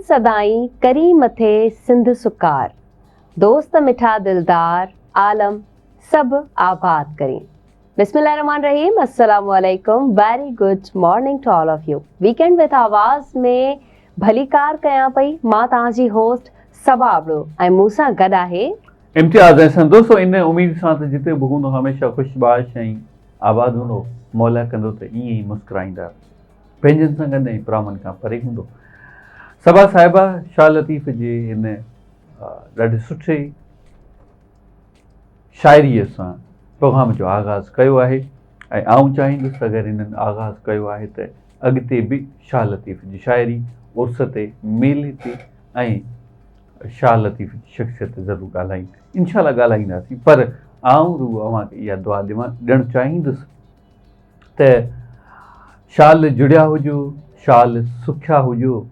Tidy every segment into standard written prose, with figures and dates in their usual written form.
सदाई करी मथे सिंध सुकार, दोस्त मिठा दिलदार आलम सब आबाद करें। बिस्मिल्लाहिर्रहमानिर्रहीम, अस्सलाम वालेकुम, very good morning to all of you. Weekend with आवाज़ में भली कार कयां पई, मां तव्हांजी होस्ट सबा आबड़ो ऐं मूंसां गॾु आहे इम्तियाज़ ऐं दोस्तों, इन उम्मीद सां त जिते बि हूंदो हमेशह ख़ुशबाश ऐं आबाद हूंदो, मौला कंदो त ईअं ई मुस्कुराईंदा, पंहिंजनि सां गॾु ऐं प्रामनि खां परे हूंदो। सबा साहिबा शाह लतीफ़ जे हिन ॾाढे सुठे शाइरीअ सां प्रोग्राम जो आगाज़ कयो आहे ऐं आउं चाहींदुसि अगरि हिननि आगाज़ कयो आहे त अॻिते बि शाह लतीफ़ जी शाइरी उर्स ते, मेले ते ऐं शाह लतीफ़ जी शख़्सियत ज़रूरु ॻाल्हाईंदा, इंशाअल्लाह ॻाल्हाईंदासीं। पर आउं रूह अव्हांखे इहा दुआ ॾियणु चाहींदुसि त शाल जुड़िया हुजो, शाल सुखिया हुजो,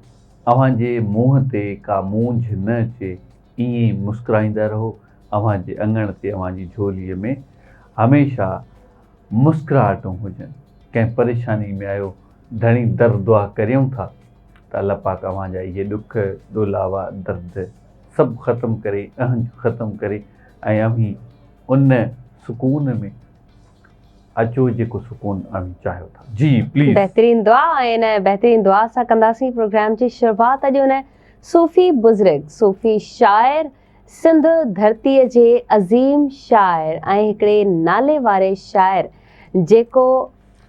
अव्हांजे मुंहं ते का मूंझ न अचे, ईअं ई मुस्कुराईंदा रहो। अव्हांजे अङण ते, अव्हांजी झोलीअ में हमेशह मुस्कुराहटूं हुजनि। कंहिं परेशानी में आहियो, घणी दर दुआ करियूं था त अल्लाह पाक अव्हांजा इहे ॾुख ॾोलावा दर्द सभु ख़तमु करे, अहंज ख़तमु करे ऐं अव्हीं उन सुकून में अचो जेको सुकून अव्हीं चाहियो था। जी प्लीज़। बहितरीन दुआ, ऐं इन बहितरीन दुआ सां कंदासीं प्रोग्राम जी शुरूआत। अॼु हुन सूफ़ी बुज़ुर्ग, सूफ़ी शाइर, सिंध धरतीअ जे अज़ीम शाइर ऐं हिकिड़े नाले वारे शाइर जेको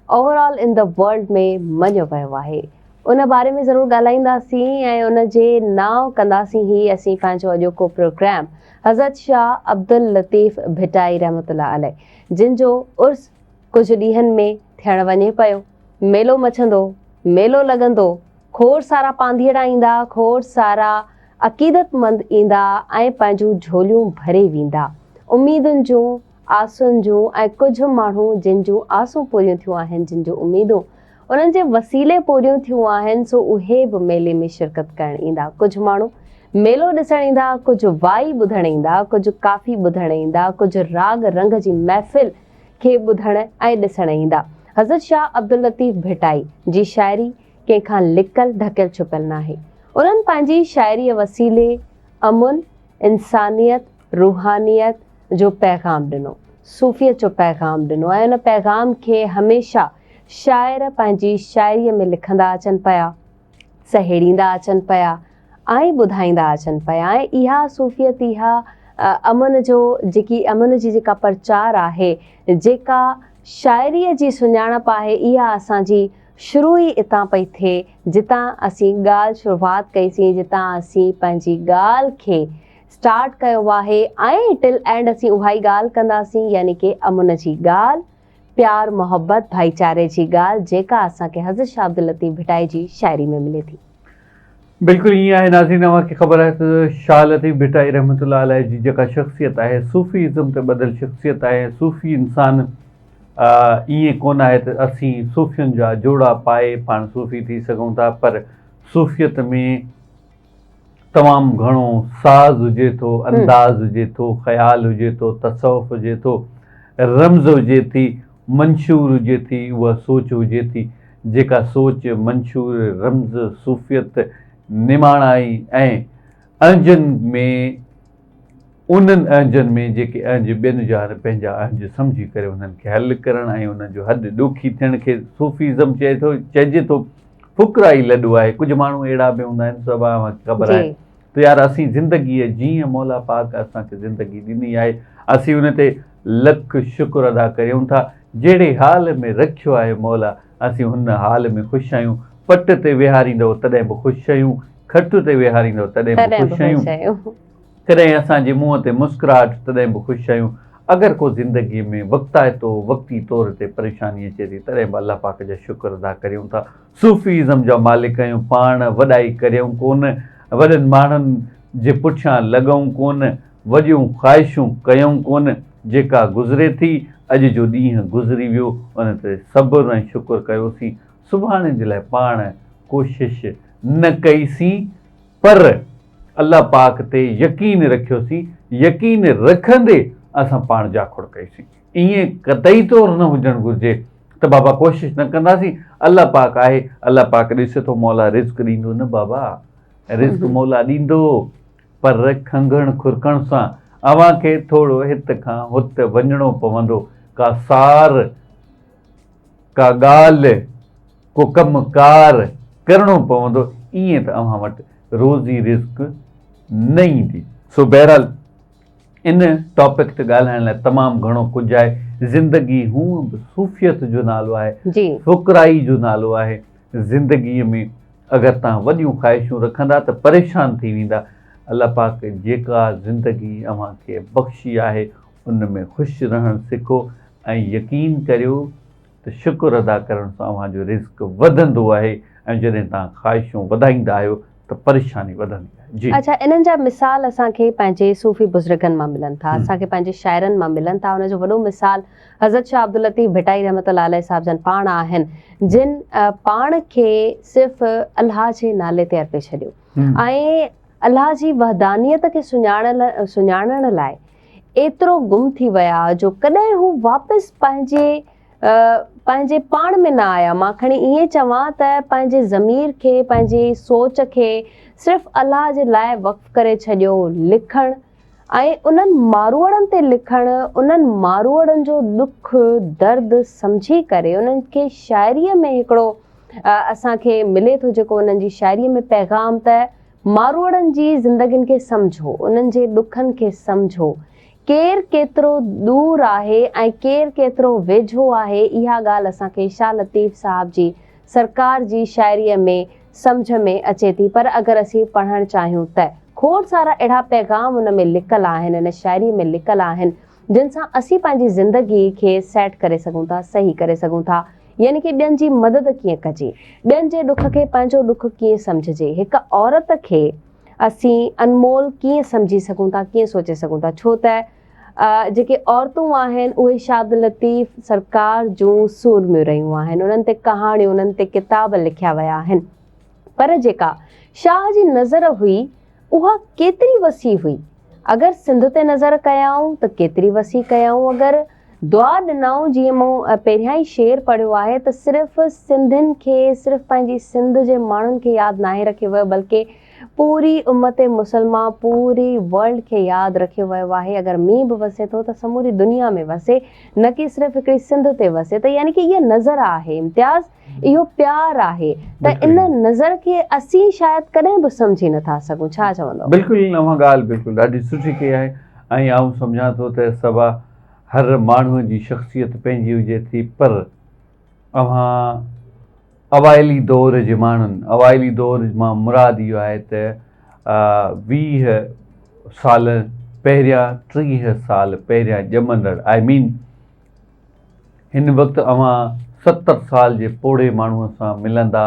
ओवरऑल इन द वर्ल्ड में मञियो वियो आहे, उन बारे में ज़रूरु ॻाल्हाईंदासीं ऐं उन जे नाव कंदासीं ही असीं पंहिंजो अॼोको प्रोग्राम हज़रत शाह अब्दुल लतीफ़ भिटाई रहमतुल्लाह अलैह, जिन जो उर्स कुझु ॾींहंनि में थियणु वञे पियो। मेलो मचंदो, मेलो लॻंदो, खोड़ सारा पांधीअड़ा ईंदा, खोड़ सारा अक़ीदतमंद ईंदा ऐं पंहिंजूं झोलियूं भरे वेंदा। उमीदुनि जूं, आसुनि जूं ऐं कुझु माण्हू जिन जूं आसूं पूरियूं थियूं आहिनि, जिन जूं उमीदूं उन्हनि जे वसीले पूरियूं थियूं आहिनि, सो उहे बि मेले में शिरकत करणु ईंदा। कुझु माण्हू मेलो ॾिसणु ईंदा, कुझु वाई ॿुधणु ईंदा, कुझु काफ़ी ॿुधणु ईंदा, कुझु राग रंग जी महफ़िल खे ॿुधणु ऐं ॾिसणु ईंदा। हज़रत शाह अब्दुल लतीफ़ भिटाई जी शाइरी कंहिंखां लिकल ढकियल छुपियल न आहे। उन्हनि पंहिंजी शाइरीअ वसीले अमुन, इंसानियत, रूहानियत जो पैगाम ॾिनो, सूफ़ियत जो पैगाम ॾिनो ऐं उन पैगाम खे हमेशह शाइर पंहिंजी शाइरीअ में लिखंदा अचनि पिया, सहेड़ींदा अचनि पिया ऐं ॿुधाईंदा अचनि पिया। ऐं इहा सूफ़ियत, इहा अमन जी जेका प्रचार आहे, जेका शाइरीअ जी सुञाणप आहे, इहा असांजी शुरू ई इतां पई थिए जितां असीं ॻाल्हि शुरूआत कईसीं, जितां असीं पंहिंजी ॻाल्हि खे स्टार्ट कयो आहे ऐं टिल एंड असीं उहा ई ॻाल्हि कंदासीं, यानी कि अमुन जी ॻाल्हि, प्यार मोहब्बत भाईचारे जी ॻाल्हि, जेका असांखे हज़रत शाह अब्दुल लतीफ़ भिटाई जी शाइरी में मिले थी। बिल्कुलु ईअं आहे नाज़रीन, अव्हांखे ख़बर आहे त शाह लतीफ़ भिटाई रहमतुल्लाह अलैह जी जेका शख़्सियत आहे, सूफ़ीज़म ते ॿधल शख़्सियत आहे। सूफ़ी इंसान ईअं कोन आहे त असीं सूफ़ियुनि जा जोड़ा पाए पाण सूफ़ी थी सघूं था, पर सूफ़ियत में तमामु घणो साज़ हुजे थो, अंदाज़ हुजे थो, ख़्याल हुजे थो, तसव्वुफ़ हुजे थो, रम्ज़ हुजे थी, मंशूर हुजे थी, उहा सोच हुजे थी, जेका सोच, मंशूर, रम्ज़, सूफ़ियत निमाणाई ऐं अंजन में, उन्हनि अंजनि में जेके अंज ॿियनि जा पंहिंजा अंज सम्झी करे उन्हनि खे हल करणु ऐं उन्हनि जो हद ॾोखी थियण खे सूफ़ीज़म चइजे थो। फ़ुक़राई लॾो आहे। कुझु माण्हू अहिड़ा बि हूंदा आहिनि, सभु अव्हांखे ख़बर आहे त यार असीं ज़िंदगीअ जीअं मौला पाक असांखे ज़िंदगी ॾिनी आहे, असीं उन ते लख शुक्र अदा कयूं था। जहिड़े हाल में रखियो आहे मौला, असीं हुन हाल में ख़ुशि आहियूं। पट ते विहारींदव तॾहिं बि ख़ुशि आहियूं, खट ते विहारींदव तॾहिं बि ख़ुशि आहियूं, कॾहिं असांजे मुंहं ते मुस्कुराहट तॾहिं बि ख़ुशि आहियूं। अगरि को ज़िंदगीअ में वक़्ती तौर ते परेशानी अचे थी, तॾहिं बि अल्लाह पाक जा शुक्र अदा करियूं था। सूफ़ीज़म जा मालिक आहियूं, पाण वॾाई करियूं कोन, वॾनि माण्हुनि जे पुठियां लॻूं कोन, वॾियूं ख़्वाहिशूं कयूं कोन। जेका गुज़रे थी, अॼु जो ॾींहुं गुज़री वियो, उन ते सब्र ऐं शुक्र कयोसीं। सुभाणे जे लाइ पाण कोशिश न कईसीं, पर अल्लाह पाक ते यकीन रखियोसीं। यकीन रखंदे असां पाण जाखुड़ कईसीं। ईअं क़तई तौर न हुजणु घुरिजे त बाबा कोशिशि न कंदासीं, अल्लाह पाक आहे, अल्लाह पाक ॾिसे थो, मौला रिज़्क़ ॾींदो। न बाबा, रिस्क मौला ॾींदो, पर खंघण खुरकण सां अव्हांखे थोरो हित खां हुत वञिणो पवंदो। का सार, का ॻाल्हि, को कमकार करिणो पवंदो, ईअं त अव्हां वटि रोज़ी रिस्क न ईंदी। सो बहरहाल इन टॉपिक ते ॻाल्हाइण लाइ तमामु घणो कुझु आहे। ज़िंदगी हूअं बि सूफ़ियत जो नालो आहे, फ़ुक़राई जो नालो आहे। ज़िंदगीअ में अगरि तव्हां वॾियूं ख़्वाहिशूं रखंदा त परेशान थी वेंदा। अलाह पाक जेका ज़िंदगी अव्हांखे बख़्शी आहे उन में ख़ुशि रहणु सिखो ऐं यकीन करियो त शुक्र अदा करण सां अव्हांजो रिस्क वधंदो आहे। ऐं जॾहिं तव्हां ख़्वाहिशूं वधाईंदा आहियो त परेशानी वधंदी आहे। जी अच्छा, इन्हनि जा मिसाल असांखे पंहिंजे सूफ़ी बुज़ुर्गनि मां मिलनि था, असांखे पंहिंजे शाइरनि मां मिलनि था। उनजो वॾो मिसाल हज़रत शाह अब्दुल लतीफ़ भिटाई रहमतुल्लाह अलैह साहिब जन पाण आहिनि, जिन पाण खे सिर्फ़ु अल्लाह जे नाले ते अर्पे छॾियो ऐं अल्लाह जी वहदानियत खे सुञाणण लाइ एतिरो गुम थी विया जो कॾहिं हू वापसि पंहिंजे पाण में न आया। मां खणी ईअं चवां त पंहिंजे ज़मीर खे, पंहिंजी सोच खे सिर्फ़ु अल्लाह जे लाइ वक़्फ़ करे छॾियो। लिखणु ऐं उन्हनि मारूअड़नि ते लिखणु, उन्हनि मारूअड़नि जो दुख दर्द सम्झी करे उन्हनि खे शाइरीअ में हिकिड़ो असांखे मिले थो जेको उन्हनि जी शाइरीअ में पैगाम त मारूअड़नि जी ज़िंदगियुनि खे सम्झो, उन्हनि जे ॾुखनि खे सम्झो, केरु केतिरो दूर आहे ऐं केरु केतिरो वेझो आहे। इहा ॻाल्हि असांखे शाह लतीफ़ साहब जी सरकार जी शाइरीअ में सम्झ में अचे थी। पर अगरि असीं पढ़णु चाहियूं त खोड़ सारा अहिड़ा पैगाम उन में लिकल आहिनि, इन शाइरीअ में लिकल आहिनि, जिन सां असीं पंहिंजी ज़िंदगी खे सेट करे सघूं था, सही करे सघूं था। यानी कि ॿियनि जी मदद कीअं कजे, ॿियनि जे ॾुख खे पंहिंजो ॾुख कीअं सम्झिजे, हिकु औरत खे असीं अनमोल कीअं सम्झी सघूं था, कीअं सोचे सघूं था। छो त जेके औरतूं आहिनि उहे शाह अब्दुल लतीफ़ सरकार जूं सूरमियूं रहियूं आहिनि, उन्हनि ते कहाणियूं, उन्हनि ते किताब लिखिया विया आहिनि। पर जेका शाह जी नज़र हुई उहा केतिरी वसी हुई। अगरि सिंध ते नज़र कयऊं त केतिरी वसी कयऊं, अगरि दुआ ॾिनऊं, जीअं मूं पहिरियां ई शेर पढ़ियो आहे त सिर्फ़ु सिंधियुनि खे, सिर्फ़ु पंहिंजी सिंध जे माण्हुनि खे यादि नाहे रखियो वियो, बल्कि पूरी उम्मत मुसलमान, पूरी वर्ल्ड खे यादि रखियो वियो आहे। अगरि मींहुं बि वसे थो त समूरी दुनिया में वसे, न कि सिर्फ़ु हिकिड़ी सिंध ते वसे। त यानी कि इहा नज़र आहे इम्तियाज़, इहो प्यार आहे। त इन नज़र खे असीं शायदि कॾहिं बि सम्झी नथा सघूं। छा चवंदो? बिल्कुलु अव्हां ॻाल्हि बिल्कुलु ॾाढी सुठी कई आहे। ऐं आउं सम्झां थो त सभा हर माण्हूअ जी शख़्सियत पंहिंजी हुजे थी, पर अव्हां अवाइली दौर जे माण्हुनि, अवाइली दौर मां मुराद इहो आहे त 20 साल पहिरियां, 30 साल पहिरियां ॼमंदड़, आई मीन हिन वक़्तु अव्हां 70 साल जे पोड़े माण्हूअ सां मिलंदा,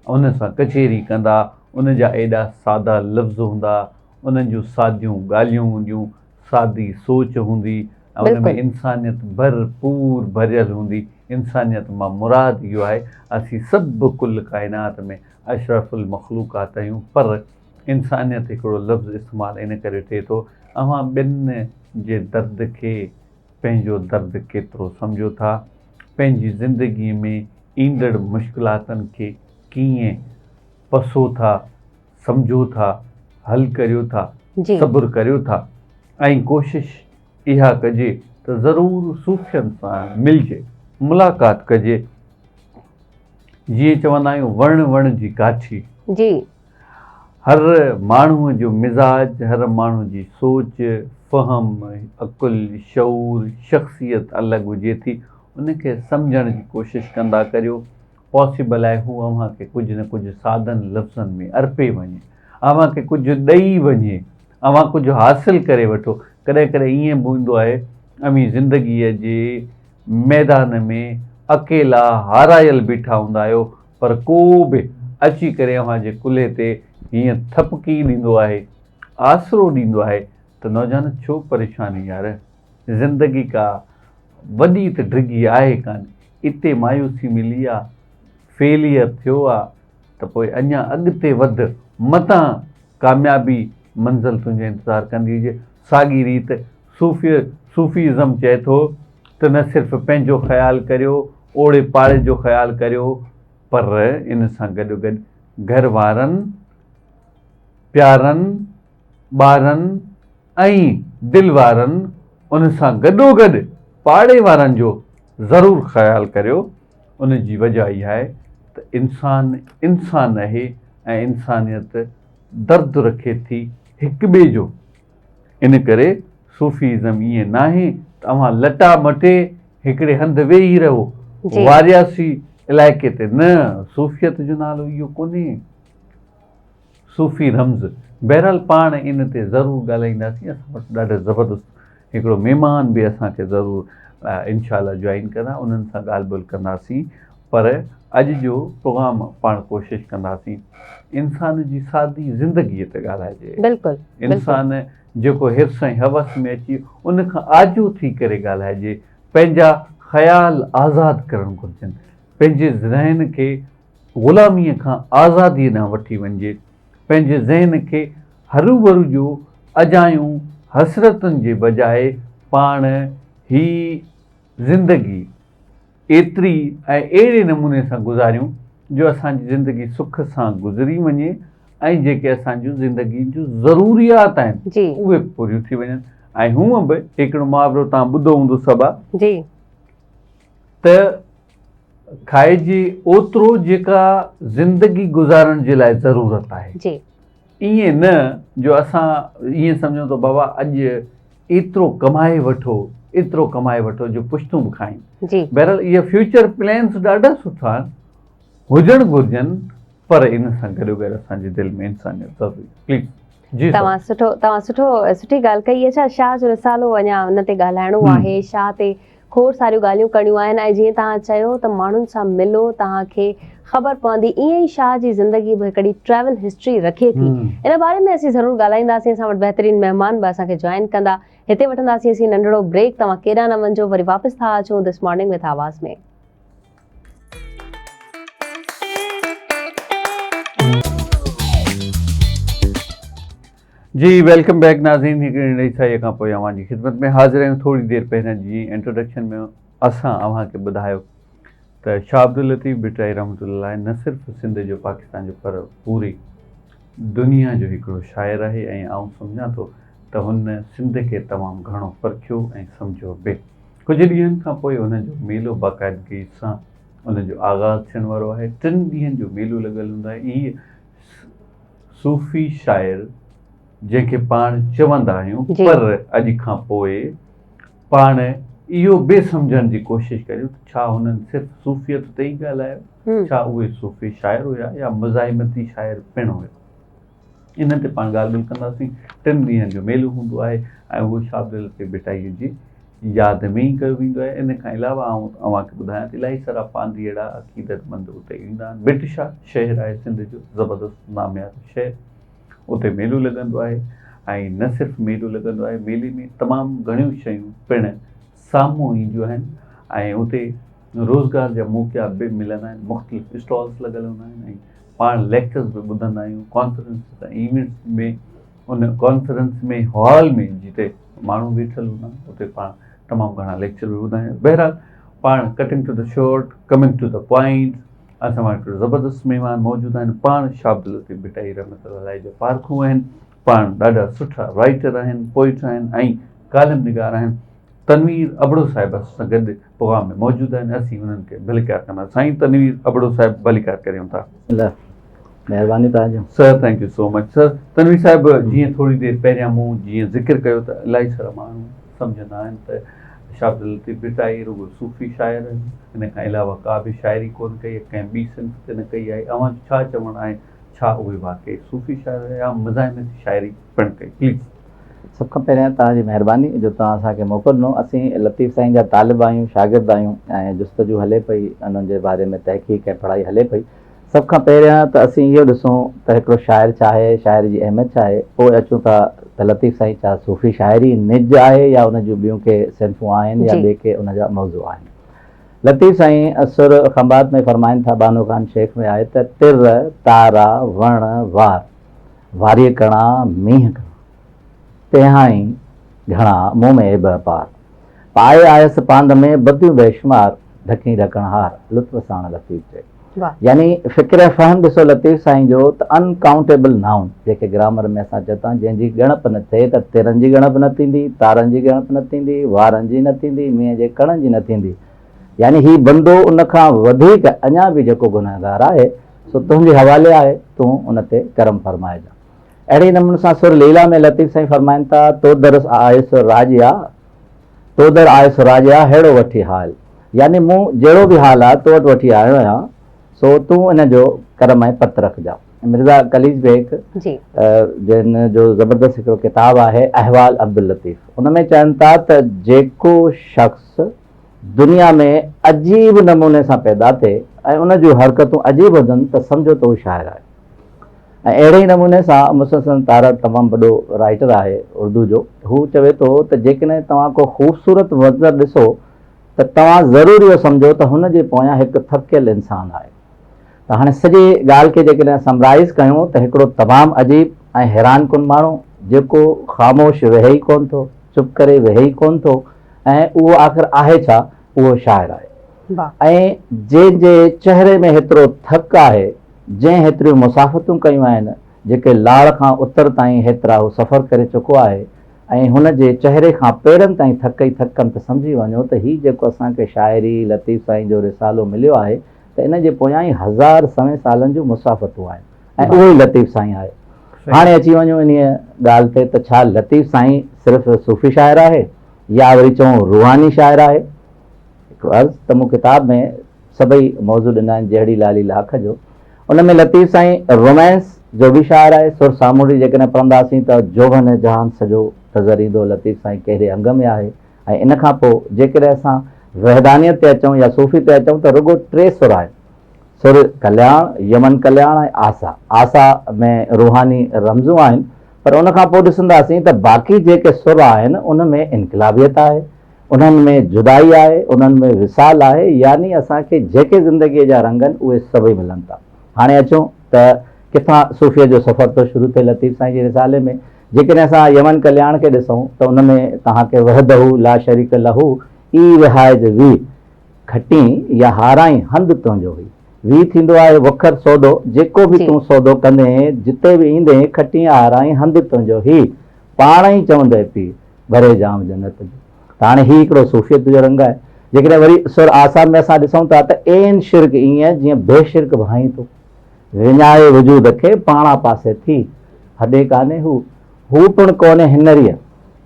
उन सां कचेरी कंदा, उन जा एॾा सादा लफ़्ज़ हूंदा, उन्हनि जूं सादियूं ॻाल्हियूं हूंदियूं, सादी सोच हूंदी, ऐं उन में इंसानियत भरपूर भरियल हूंदी। इंसानियत मां मुराद इहो आहे असीं सभु कुल काइनात में अशरफुल मखलूक़ात आहियूं, पर इंसानियत हिकिड़ो लफ़्ज़ इस्तेमालु इन करे थिए थो। अव्हां ॿियनि जे दर्द खे पंहिंजो दर्द केतिरो सम्झो था, पंहिंजी ज़िंदगीअ में ईंदड़ मुश्किलातनि खे कीअं पसो था, सम्झो था, हल करियो था, सब्र करियो था, ऐं कोशिशि इहा कजे त ज़रूरु सूफ़ियनि सां मिलिजे, मुलाक़ात कजे। जीअं चवंदा आहियूं वण वण जी काठी। जी, हर माण्हूअ जो मिज़ाज, हर माण्हू जी सोच, फ़हम, अक़ुल, शऊर, शख़्सियत अलॻि हुजे थी। उनखे सम्झण जी कोशिशि कंदा करियो। पॉसिबल आहे हू अव्हांखे कुझु न कुझु सादनि लफ़्ज़नि में अर्पे वञे, अव्हांखे कुझु ॾेई वञे, अव्हां कुझु हासिलु करे वठो। कॾहिं कॾहिं ईअं बि हूंदो आहे अमीं ज़िंदगीअ जे मैदान में अकेला हारायल बीठा हूंदा आहियो, पर को बि अची करे अव्हांजे कुल्हे ते हीअं थपकी ॾींदो आहे, आसरो ॾींदो आहे त नौजवान छो परेशानी यार, ज़िंदगी का वॾी त डिघी आहे कान, इते मायूसी मिली आहे, फेलियर थियो आहे, त पोइ अञा अॻिते वधि, मतां कामयाबी मंज़िल तुंहिंजो इंतज़ारु कंदी हुजे। साॻी रीति सूफ़ीज़म चए थो त न सिर्फ़ु पंहिंजो ख़्यालु करियो, ओड़े पाड़े जो ख़्यालु करियो, पर इन सां गॾोगॾु घर वारनि प्यारनि ॿारनि ऐं दिलि वारनि उन सां गॾोगॾु पाड़े वारनि जो ज़रूरु ख़्यालु करियो। उन जी वजह इहा आहे त इंसान आहे ऐं इंसानियत दर्द रखे थी हिक ॿिए जो। इन करे सूफ़ीज़म ईअं न आहे तव्हां लटा मटे हिकिड़े हंधि वेही रहो वारियासी इलाइक़े ते, न, सूफ़ियत जो नालो इहो कोन्हे। सूफ़ी रम्ज़। बहरहाल पाण इन ते ज़रूरु ॻाल्हाईंदासीं। असां वटि ॾाढो ज़बरदस्त हिकिड़ो महिमान बि असांखे ज़रूरु इनशाला जॉइन कंदा, उन्हनि सां ॻाल्हि ॿोल्हि कंदासीं। पर अॼु जो प्रोग्राम पाण कोशिशि कंदासीं इंसान जी सादी ज़िंदगीअ ते ॻाल्हाइजे। बिल्कुलु इंसान जेको हिर्स ऐं हवस में अची उन खां आजो थी करे ॻाल्हाइजे। पंहिंजा ख़्याल आज़ादु करणु घुरिजनि, पंहिंजे ज़हन खे ग़ुलामीअ खां आज़ादीअ ॾांहुं वठी वञिजे, पंहिंजे ज़हन खे हरू भरू जो अजायूं हसरतुनि जे बजाए पाण ही ज़िंदगी एतिरी ऐं अहिड़े नमूने सां गुज़ारियूं जो असांजी ज़िंदगी सुख सां गुज़री वञे ऐं जेके असांजूं ज़िंदगी जूं ज़रूरियात आहिनि उहे पूरियूं थी वञनि। ऐं हूअं बि हिकिड़ो मुहावरो तव्हां ॿुधो हूंदो सभा त खाइजे ओतिरो जेका ज़िंदगी गुज़ारण जे लाइ ज़रूरत आहे। ईअं न जो असां ईअं सम्झूं त बाबा अॼु एतिरो कमाए वठो जो पुश्तूं बि खाइनि। बहरहाल इहे फ्यूचर प्लान्स ॾाढा सुठा आहिनि, हुजणु घुरिजनि, पर इन सां गॾोगॾु असांजे दिलि में इंसानियत ज़रूरी। प्लीज़ जी। तव्हां सुठी ॻाल्हि कई। अच्छा, शाह जो रिसालो अञा उन ते ॻाल्हाइणो आहे, शाह ते खोड़ सारियूं ॻाल्हियूं करणियूं आहिनि। ऐं जीअं तव्हां चयो त माण्हुनि सां मिलो, तव्हांखे ख़बर पवंदी। ईअं ई शाह जी ज़िंदगी बि हिकिड़ी ट्रैवल हिस्ट्री रखे थी। इन बारे में असीं ज़रूरु ॻाल्हाईंदासीं। असां वटि बहितरीनु महिमान बि असांखे जॉइन कंदा। हिते वठंदासीं असीं नंढिड़ो ब्रेक। तव्हां केॾांहुं न वञिजो, वरी वापसि था अचूं दिस मॉर्निंग विथ आवाज़ में। जी, वेलकम बैक नाज़रीन। हिकिड़ी नई साईअ खां पोइ अव्हांजी ख़िदमत में हाज़िर आहियूं। थोरी देरि पहिरियों जी इंट्रोडक्शन में असां अव्हांखे ॿुधायो त शाह अब्दुल लतीफ़ भिटाई रहमतुल्लाह न सिर्फ़ु सिंध जो पाकिस्तान जो पर पूरी दुनिया जो हिकिड़ो शाइर आहे। ऐं आउं सम्झां थो त हुन सिंध खे तमामु घणो परखियो ऐं सम्झो बि। कुझु ॾींहंनि खां पोइ हुनजो मेलो बाक़ाइदगी सां हुनजो आगाज़ थियण वारो आहे। 3 ॾींहंनि जो मेलो लॻल हूंदो आहे। इहे सूफ़ी शाइर जंहिंखे पाण चवंदा आहियूं, पर अॼु खां पोइ पाण इहो बि सम्झण जी कोशिशि करियूं त छा हुननि सिर्फ़ु सूफ़ियत ते ई ॻाल्हायो, छा उहे सूफ़ी शाइर हुया या मज़ाहिमती शाइर पिणु हुया। इन ते पाण ॻाल्हि ॿोल्हि कंदासीं। 3 ॾींहंनि जो मेलो हूंदो आहे ऐं उहो शाह अब्दुल लतीफ़ भिटाईअ जी यादि में ई कयो वेंदो आहे। इन खां अलावा आउं अव्हांखे ॿुधायां त इलाही सारा पांधी अहिड़ा अक़ीदतमंद उते ईंदा आहिनि। बिटशा शहर आहे सिंध जो, ज़बरदस्त नामियारो शहर। उते मेलो लॻंदो आहे ऐं न सिर्फ़ु मेलो लॻंदो आहे, मेले में तमामु घणियूं शयूं पिणु साम्हूं ईंदियूं आहिनि ऐं उते रोज़गार जा मौक़ा बि मिलंदा आहिनि। मुख़्तलिफ़ स्टॉल्स लॻल हूंदा आहिनि ऐं पाण लेक्चर्स बि ॿुधंदा आहियूं। कॉन्फ्रेंस ऐं इवेंट्स में उन कॉन्फ्रेंस में हॉल में जिते माण्हू वेठल हूंदा आहिनि उते पाण तमामु घणा लेक्चर बि ॿुधंदा आहियूं। बहरहाल पाण cutting to the short, coming to the point, असां वटि हिकिड़ो ज़बरदस्त महिमान मौजूदु आहिनि। पाण शाह अब्दुल लतीफ़ भिटाई रहमतुल्लाह जा पारखूं आहिनि। पाण ॾाढा सुठा राइटर आहिनि, पोइट आहिनि ऐं कालम निगार आहिनि। तनवीर अबड़ो साहिब सां गॾु प्रोग्राम में मौजूदु आहिनि। असीं उन्हनि खे भलिकार कंदा। साईं तनवीर अबड़ो साहिब भलिकार करियूं था। महिरबानी तव्हांजो sir, thank you so much sir. Tanveer साहिब, जीअं थोरी देरि पहिरियां मूं जीअं ज़िक्र कयो त इलाही सारा माण्हू सम्झंदा आहिनि त शाह अब्दुल लतीफ़ भिटाई रुगो सूफ़ी शाइर आहिनि। इन खां अलावा का बि शाइरी कोन कई, कंहिं ॿी सिंध ते न कई आहे। अव्हांजो छा चवणु आहे, छा उहे वाक़ई सूफ़ी शाइर या मज़ाहिमती शाइरी पिणु कई? प्लीज़। सभ खां पहिरियां तव्हांजी महिरबानी जो तव्हां असांखे मौक़ो ॾिनो। असीं लतीफ़ साईं जा तालिब आहियूं, शागिर्द आहियूं ऐं जुस्तजू हले पई, उन्हनि जे बारे में तहक़ीक़ ऐं पढ़ाई हले पई। सभ खां पहिरियां त असीं इहो ॾिसूं त हिकिड़ो शाइर छा आहे, शाइर जी अहमियत छा आहे, पोइ अचूं था त लतीफ़ साईं छा सूफ़ी शाइरी निज आहे या उन जूं ॿियूं के सिन्फ़ूं आहिनि या ॿिए के उन जा मौज़ू आहिनि। लतीफ़ साईं असुर खंबात में फरमाइनि था, बानो ख़ान शेख में आहे त तिर तारा वण वार वारीअ कणा मींहं कणा तंहिंहां ई घणा मुंहुं में एब पार पाए आयसि पांद में बदियूं बेशुमार ढकी ढकण हार लुत्फ़ साण लतीफ़ चए। वाह। यानी फ़िक्र फ़हम ॾिसो लतीफ़ साईं जो त अनकाउंटेबल नाउन जेके ग्रामर में असां चऊं था, जंहिंजी ॻणप न थिए त तिरनि जी ॻणप न थींदी, तारनि जी ॻणप न थींदी, वारनि जी न थींदी, मींहं जे कणनि जी न थींदी। यानी हीउ बंदो उन खां वधीक अञा बि जेको गुनहगार आहे सो तुंहिंजे हवाले आहे, तूं उन ते करम फरमाइजांइ। अहिड़े नमूने सां सुर लीला में लतीफ़ साईं फरमाइनि था, तो दर आयुसि राजिया, तो दर आयुसि राजिया अहिड़ो वठी हाल। यानी मूं जहिड़ो बि हाल आहे तो वटि वठी आयो आहियां, सो तूं इन जो करम ऐं पत रखजां। मिर्ज़ा कलीज बेग जी जिन जो ज़बरदस्त हिकिड़ो किताबु आहे अहवाल अब्दुल लतीफ़, उन में चवनि था त जेको शख़्स दुनिया में अजीब नमूने सां पैदा थिए ऐं उन जूं हरकतूं अजीब हुजनि त सम्झो त हू शाइर आहे। ऐं अहिड़े ई नमूने सां मुसलसल तारक तमामु वॾो राइटर आहे उर्दू जो, हू चवे थो त जेकॾहिं तव्हां को ख़ूबसूरत मंज़र ॾिसो त तव्हां ज़रूरु इहो सम्झो त हुन जे पोयां हिकु थकियल इंसानु आहे। त हाणे सॼी ॻाल्हि खे जेकॾहिं समराइज़ कयूं त हिकिड़ो तमामु अजीब ऐं हैरान कुन माण्हू जेको ख़ामोश वेहे ई कोन थो, चुप करे वेहे ई कोन थो, ऐं उहो आख़िर आहे छा, उहो शाइर आहे। ऐं जंहिंजे चहिरे में हेतिरो थक आहे, जंहिं हेतिरियूं मुसाफ़तूं कयूं आहिनि, जेके लाड़ खां उतर ताईं हेतिरा हू सफ़र करे चुको आहे, ऐं हुन जे चहिरे खां पेरनि ताईं थक ई थकनि त सम्झी वञो त हीउ जेको असांखे शाइरी लतीफ़ साईं जो रिसालो मिलियो आहे त इन जे पोयां ई 1000 सवें सालनि जूं मुसाफ़तूं आहिनि ऐं उहो ई लतीफ़ साईं आहे। हाणे अची वञूं इन ॻाल्हि ते त छा लतीफ़ साईं सिर्फ़ु सूफ़ी शाइर आहे या वरी चऊं रूहानी शाइर आहे? हिकु अर्ज़ु त मूं किताब में सभई मौज़ू ॾिना आहिनि जहिड़ी लाली लाख जो, उन में लतीफ़ साईं रोमांस जो बि शाइर आहे। सुर सामूंडी जेकॾहिं पढ़ंदासीं त जोगन जहान सॼो नज़र ईंदो लतीफ़ साईं कहिड़े अंग में आहे। ऐं इन खां पोइ जेकॾहिं असां वहदानियत ते अचूं या सूफ़ी ते अचूं त रुॻो 3 सुर आहिनि, सुर कल्याण, यमन कल्याण ऐं आसा। आसा में रूहानी रमज़ूं आहिनि, पर उन खां पोइ ॾिसंदासीं त बाक़ी जेके सुर आहिनि उन में इनकलाबियत आहे, उन्हनि में जुदाई आहे, उन्हनि में विसाल आहे। यानी असांखे जेके ज़िंदगीअ जा रंग आहिनि उहे सभई मिलनि था। हाणे अचूं त किथां सूफ़ीअ जो सफ़र थो शुरू थिए लतीफ़ साईं जे रिसाले में। जेकॾहिं असां यमन कल्याण खे ॾिसूं त उन में तव्हांखे वहदहू ला शरीक लहू ई विहाइज वी खटी या हाराई हंधि तुंहिंजो हुई। वी थींदो आहे वखर सौदो, जेको बि तूं सौदो कंदे जिते बि ईंदे खटी हाराई हंधि तुंहिंजो ही पाण ई चवंदे पी भरे जाम जन्नत जो। त हाणे हीउ हिकिड़ो सूफ़ियत जो रंग आहे। जेकॾहिं वरी सुर आसाम में असां ॾिसूं था त एन शिरक ईअं जीअं बेशिरक भाई थो, विञाए वजूद खे पाणा पासे थी, हॾे कान्हे हू पिणु कोन्हे हिनरीअ।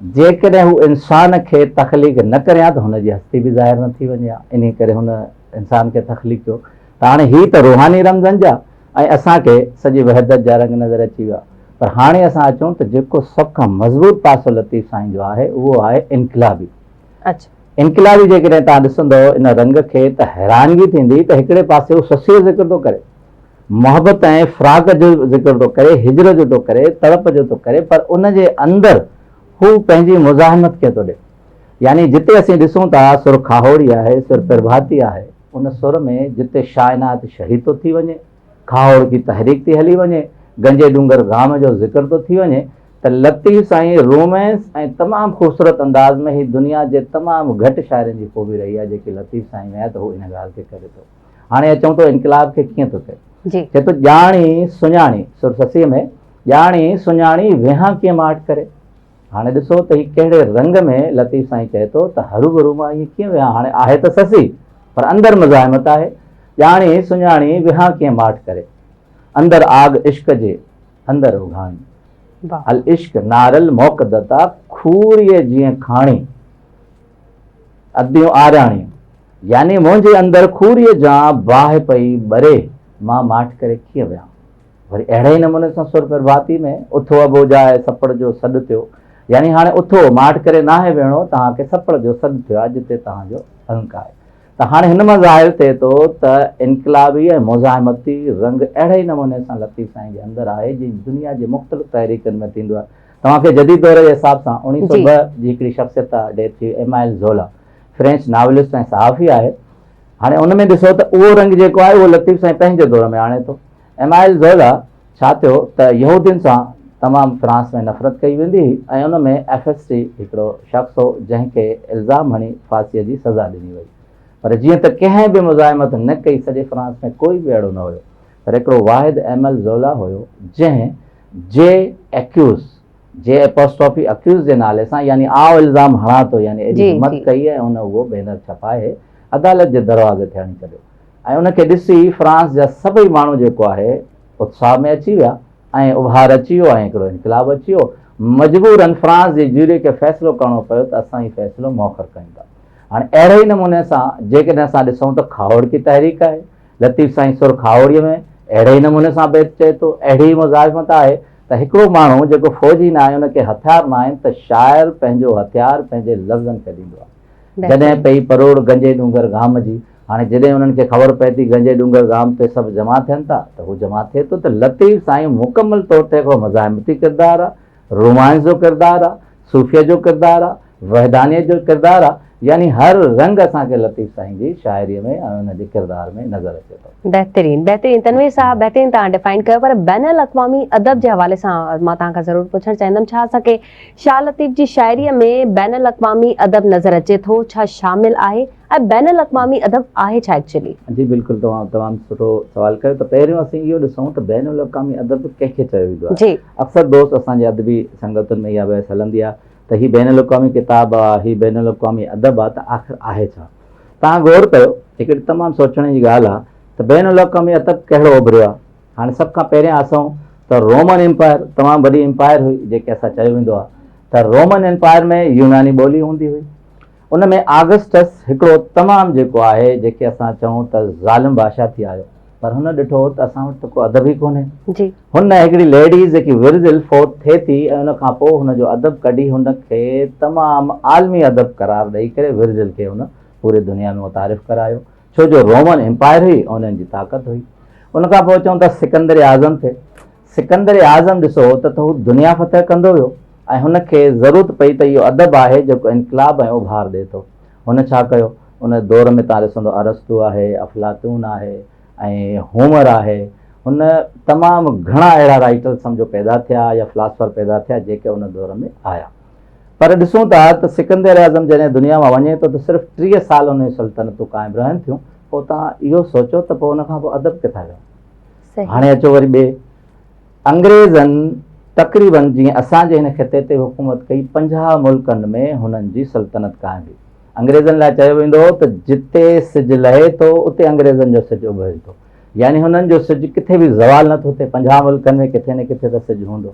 जेकॾहिं हू इंसान खे तख़लीक़ न करे त हुनजी हस्ती बि ज़ाहिर न थी वञे, इन करे हुन इंसान खे तख़लीक़ कयो। त हाणे हीअ त रूहानी रमज़नि जा ऐं असांखे सॼी वहदत जा रंग नज़र अची विया। पर हाणे असां अचूं त जेको सभ खां मज़बूत पासो लतीफ़ साईं जो आहे उहो आहे इनकलाबी। इनकलाबी जेकॾहिं तव्हां ॾिसंदव इन रंग खे त हैरानगी थींदी त हिकिड़े पासे हू ससीअ जो ज़िक्र थो करे, मोहबत ऐं फ़राक़ जो ज़िक्र थो करे, हिजर जो थो करे, तड़प जो थो करे, पर उन जे अंदरि हू पंहिंजी मुज़ाहिमत खे थो ॾे। यानी जिते असीं ॾिसूं था सुर खाहोड़ी आहे, सुर प्रभाती आहे, उन सुर में जिते शाइनात शहीद थो थी वञे, खाहोड़ की तहरीक थी हली वञे, गंजे डूंगर गाम जो ज़िक्र थो थी वञे, त लतीफ़ साईं रोमांस ऐं तमामु ख़ूबसूरत अंदाज़ में ही दुनिया जे तमामु घटि शाइरनि जी ख़ूबी रही आहे जेकी लतीफ़ साईं में आहे, त हू इन ॻाल्हि खे करे थो। हाणे अचूं तो इनकलाब खे कीअं थो थिए। चए थो ॼाणी सुञाणी, सुर ससीअ में ॼाणी सुञाणी वेहां कीअं माठ करे। हाणे ॾिसो त हीउ कहिड़े रंग में लतीफ़ साईं चए थो त हरू भरू मां ईअं कीअं वेहां। हाणे आहे त ससी पर अंदरि मज़ाहिमत आहे। ॼाणी सुञाणी वेहां कीअं माठ करे, अंदरि आग इश्क जे अंदरि उघाणी, अल इश्क नारल मोकदता खूरीअ जीअं खाणी अदियूं आरियाणी। यानी मुंहिंजे अंदरि खूरीअ जा बाहि पई ॿरे, मां माठ करे कीअं वियां। वरी अहिड़े ई नमूने सां सुर प्रभाती में उथो अबो जाए सपड़ जो सॾु थियो। यानी हाणे उथो माठ करे नाहे वेहणो, तव्हांखे सपड़ जो सॾु थियो आहे जिते तव्हांजो अंक आहे। त हाणे हिन मां ज़ाहिर थिए थो त इनकलाबी ऐं मुज़ाहिमती रंग अहिड़े ई नमूने सां लतीफ़ साईं जे अंदरि आहे जीअं दुनिया जे मुख़्तलिफ़ तहरीकनि में थींदो आहे। तव्हांखे जदीद दौर जे हिसाब सां 1902 जी हिकिड़ी शख़्सियत आहे डेथ थी, एमाइल ज़ोला, फ्रेंच नावलिस्ट ऐं सहाफ़ी आहे। हाणे उन में ॾिसो त उहो रंग जेको आहे उहो लतीफ़ साईं पंहिंजे दौर में आणे थो। एमाइल ज़ोला छा थियो त यहूदियुनि सां तमामु फ्रांस में नफ़रत कई वेंदी हुई ऐं उन में FST हिकिड़ो शख़्स हो जंहिंखे इल्ज़ाम हणी फांसीअ जी सज़ा ॾिनी वई। पर जीअं त कंहिं बि मुज़ाहिमत न कई सॼे फ्रांस में कोई बि अहिड़ो न हुयो, पर हिकिड़ो वाहिद एमएल ज़ोला हुयो जंहिं जे एक्यूज़ जे एपोस्ट्रोफी अक्यूज़ जे नाले सां यानी आओ इल्ज़ाम हणा थो यानी एॾी हिमत कई ऐं उन उहो बैनर छपाए अदालत जे दरवाज़े ते हणी छॾियो ऐं उनखे ॾिसी फ्रांस जा सभई माण्हू जेको आहे उत्साह में अची विया ऐं उभार अची वियो ऐं हिकिड़ो इनकलाब अची वियो। मजबूरन फ्रांस जी ज्यूरी खे फ़ैसिलो करिणो पियो त असां हीउ फ़ैसिलो मौख़र कयूं था। हाणे अहिड़े ई नमूने सां जेकॾहिं असां ॾिसूं त खावड़ की तहरीक आहे, लतीफ़ साईं सुर खावड़ीअ में अहिड़े ई नमूने सां बैत चए थो, अहिड़ी ई मुज़ाहिमत आहे त हिकिड़ो माण्हू जेको फ़ौजी न आहे उनखे हथियार न आहिनि त शाइर पंहिंजो हथियार पंहिंजे लफ़्ज़नि खे ॾींदो आहे। जॾहिं पई परोड़ गंजे डूंगर गाम जी, हाणे जॾहिं उन्हनि खे ख़बर पए थी गंजे डूंगर गाम ते सभु जमा थियनि था त हू जमा थिए थो त लतीफ़ साईं मुकमल तौर ते हिकिड़ो मज़ाहिमती किरदारु आहे, रोमांस जो किरदारु आहे, सूफ़ीअ जो किरदारु आहे, वहदानीअ जो किरदारु आहे, यानी हर रंग असांखे लतीफ़ साईं जी शाइरीअ में ऐं उनजे किरदार में नज़र अचे थो। बहितरीन बहितरीन तनवीर साहब, बहितरीन तव्हां डिफाइन कयो, पर बैनुल अक़वामी अदब जे हवाले सां मां तव्हांखां ज़रूरु पुछणु चाहींदमि, छा असांखे शाह लतीफ़ जी शाइरीअ में बैनुल अक़वामी अदब नज़र अचे थो, छा शामिल आहे ऐं बैनुल अक़वामी अदब आहे छा एक्चुअली? जी बिल्कुलु, तमामु सुठो सवाल कयो। त पहिरियों असीं इहो ॾिसूं त बैनुल अक़वामी अदब कंहिंखे चयो वेंदो आहे। अक्सर दोस्त असांजे अदबी संगतुनि में इहा बहस हलंदी आहे त हीउ बैनुल अक़वामी किताब आहे, हीउ बैनुल अक़वामी अदब आहे, त आख़िर आहे छा? तव्हां गौर कयो, हिकिड़ी तमामु सोचण जी ॻाल्हि आहे त बैनुल अक़वामी अदब कहिड़ो उभरियो आहे। हाणे सभ खां पहिरियां असां त रोमन एम्पायर तमामु वॾी एम्पायर हुई जेके असां चयो वेंदो आहे त रोमन एम्पायर में यूनानी ॿोली हूंदी हुई, उन में आगस्टस हिकिड़ो तमामु जेको आहे जेके असां चऊं त ज़ालिम बादशाह थी आयो, पर हुन ॾिठो त असां वटि त को अदब ई कोन्हे। हुन हिकिड़ी लेडीज़ जेकी विरजिल फोत थिए थी ऐं उन खां पोइ हुनजो अदब कढी हुनखे तमामु आलमी अदब करार ॾेई करे विरजिल खे हुन पूरे दुनिया में मुतारिफ़ करायो, छो जो रोमन एम्पायर हुई ऐं उन्हनि जी ताक़त हुई। उन खां पोइ चऊं था सिकंदर आज़म थे। सिकंदर आज़म ॾिसो त हू दुनिया फ़तह कंदो वियो ऐं हुनखे ज़रूरत पई त इहो अदब आहे जेको इनकलाब ऐं उभार ॾिए थो। हुन छा कयो, उन दौर में तव्हां ॾिसंदो अरस्तु आहे, अफलातून आहे ऐं होमर आहे, हुन तमामु घणा अहिड़ा राइटर सम्झो पैदा थिया या फिलासफ़र पैदा थिया जेके उन दौर में आया। पर ॾिसूं था त सिकंदर आज़म जॾहिं दुनिया मां वञे थो त सिर्फ़ु 30 साल उन जी सल्तनतूं क़ाइमु रहनि थियूं। पोइ तव्हां इहो सोचो त पोइ उन खां पोइ अदब किथां वियो। हाणे अचो वरी ॿिए, अंग्रेज़नि तक़रीबन जीअं असांजे हिन ख़िते ते हुकूमत कई 50 मुल्कनि में हुननि जी सल्तनत क़ाइमु हुई। अंग्रेज़नि लाइ चयो वेंदो हो त जिते सिजु लहे थो उते अंग्रेज़नि जो सिजु उभरे थो, यानी हुननि जो सिजु किथे बि ज़वाल नथो थिए। 50 मुल्कनि में किथे न किथे त सिजु हूंदो।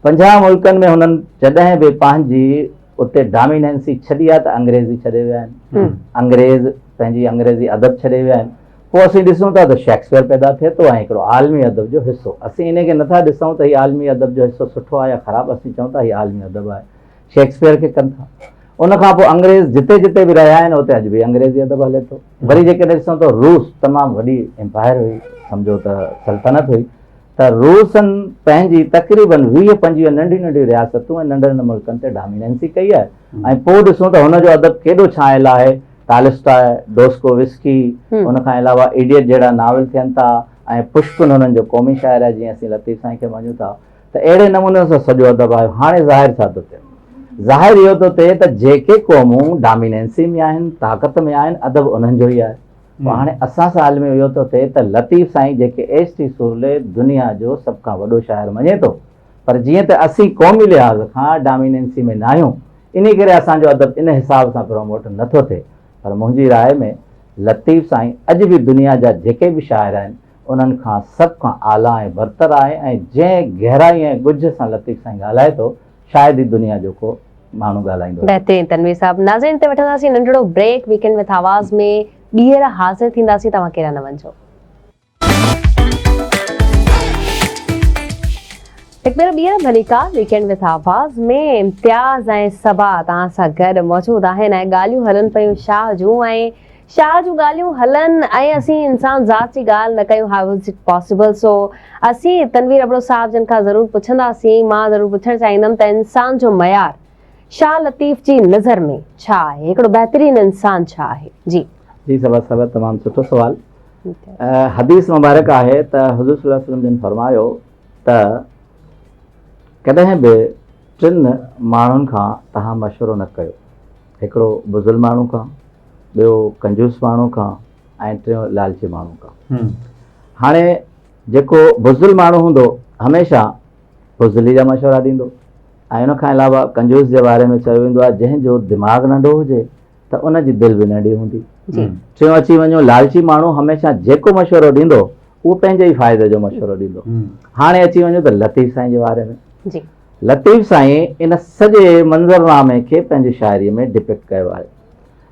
50 मुल्कनि में हुननि जॾहिं बि पंहिंजी उते डोमिनेंसी छॾी आहे त अंग्रेज़ी छॾे विया आहिनि, अंग्रेज़ पंहिंजी अंग्रेज़ी अदब छॾे विया आहिनि। पोइ असीं ॾिसूं था त शेक्सपियर पैदा थिए थो ऐं हिकिड़ो आलमी अदब जो हिसो। असीं इनखे नथा ॾिसूं त हीउ आलमी अदब जो हिसो सुठो आहे या ख़राबु, असीं चऊं था हीउ आलमी अदब आहे, शेक्सपियर खे कनि था। उन खां पोइ अंग्रेज़ जिते जिते बि रहिया आहिनि उते अॼु बि अंग्रेज़ी अदब हले थो। वरी जेकॾहिं ॾिसूं त रूस तमामु वॾी एम्पायर हुई, सम्झो त सल्तनत हुई, त रूसनि पंहिंजी तक़रीबन 20-25 नंढियूं नंढियूं रियासतूं ऐं नंढनि मुल्कनि ते डोमिनेंसी कई आहे। ऐं पोइ ॾिसूं त हुनजो अदब केॾो छाइल आहे। टालस्टॉय, डोस्टोवस्की, उन खां अलावा इडियट जहिड़ा नावल थियनि था ऐं पुष्किन हुननि जो क़ौमी शाइर आहे, जीअं असीं लतीफ़ साईं खे मञूं था। त अहिड़े नमूने सां सॼो अदब आहे। हाणे ज़ाहिर छा थो थिए, ज़ाहिर इहो थो थिए त जेके क़ौमूं डोमिनेंसी में आहिनि, ताक़त में आहिनि, अदब उन्हनि जो ई आहे। हाणे असां सां हाल में इहो थो थिए त लतीफ़ साईं जेके एशटी सुरले दुनिया जो सभ खां वॾो शाइर मञे थो, पर जीअं त असीं क़ौमी लिहाज़ खां डोमिनेंसी में न आहियूं, इन करे असांजो अदब इन हिसाब सां प्रमोट नथो थिए। पर मुंहिंजी राय में लतीफ़ साईं अॼु बि दुनिया जा जेके बि शाइर आहिनि उन्हनि खां सभ खां आला ऐं बरतर आहे, ऐं जंहिं गहराई ऐं गुझ सां लतीफ़ साईं ॻाल्हाए थो शायदि ई दुनिया जो को माण्हू ॻाल्हाईंदो। बहितरीन तनवीर साहब, नाज़रीन ते वठंदासीं नंढड़ो ब्रेक। वीकेंड विद आवाज़ में ॿीहर हाज़िर थींदासीं, तव्हां कहिड़ा न वञिजो। हिकु भेरो ॿीहर भलीका वीकेंड विद आवाज़ में इम्तियाज़ ऐं सबा तव्हां सां गॾु मौजूदु आहिनि ऐं ॻाल्हियूं हलनि पियूं शाह जूं, ऐं शाह जूं ॻाल्हियूं हलनि ऐं असीं इंसान ज़ात जी ॻाल्हि न कयूं। हाउ इज़ इट पॉसिबल? सो असीं तनवीर अबड़ो साहब जिन खां ज़रूरु पुछंदासीं, मां ज़रूरु पुछणु चाहींदमि त इंसान जो मयार शाह लतीफ़ जी नज़र में छा आहे? हिकिड़ो बहितरीन इंसान छा आहे? जी जी सबा साहब, तमामु सुठो सुवाल। हदीस मुबारक आहे त हुज़ूर सल्लल्लाहु अलैहि वसल्लम जिन फरमायो त कॾहिं बि 3 माण्हुनि खां तव्हां मशवरो न कयो। हिकिड़ो बुज़ुर्ग माण्हू खां, ॿियो कंजूस माण्हू खां, ऐं टियों लालची माण्हू खां। हाणे जेको बुज़ुल माण्हू हूंदो हमेशह बुज़ुली जा मशवरा ॾींदो, ऐं उन खां अलावा कंजूस जे बारे में चयो वेंदो आहे जंहिंजो दिमाग़ नंढो हुजे त उनजी दिलि बि नंढी हूंदी। टियों अची वञो लालची माण्हू हमेशह जेको मशवरो ॾींदो उहो पंहिंजे ई फ़ाइदे जो मशवरो ॾींदो। हाणे अची वञो त लतीफ़ साईं जे बारे में। लतीफ़ साईं इन सॼे मंज़रनामे खे पंहिंजी शाइरीअ में डिपिक्ट कयो आहे।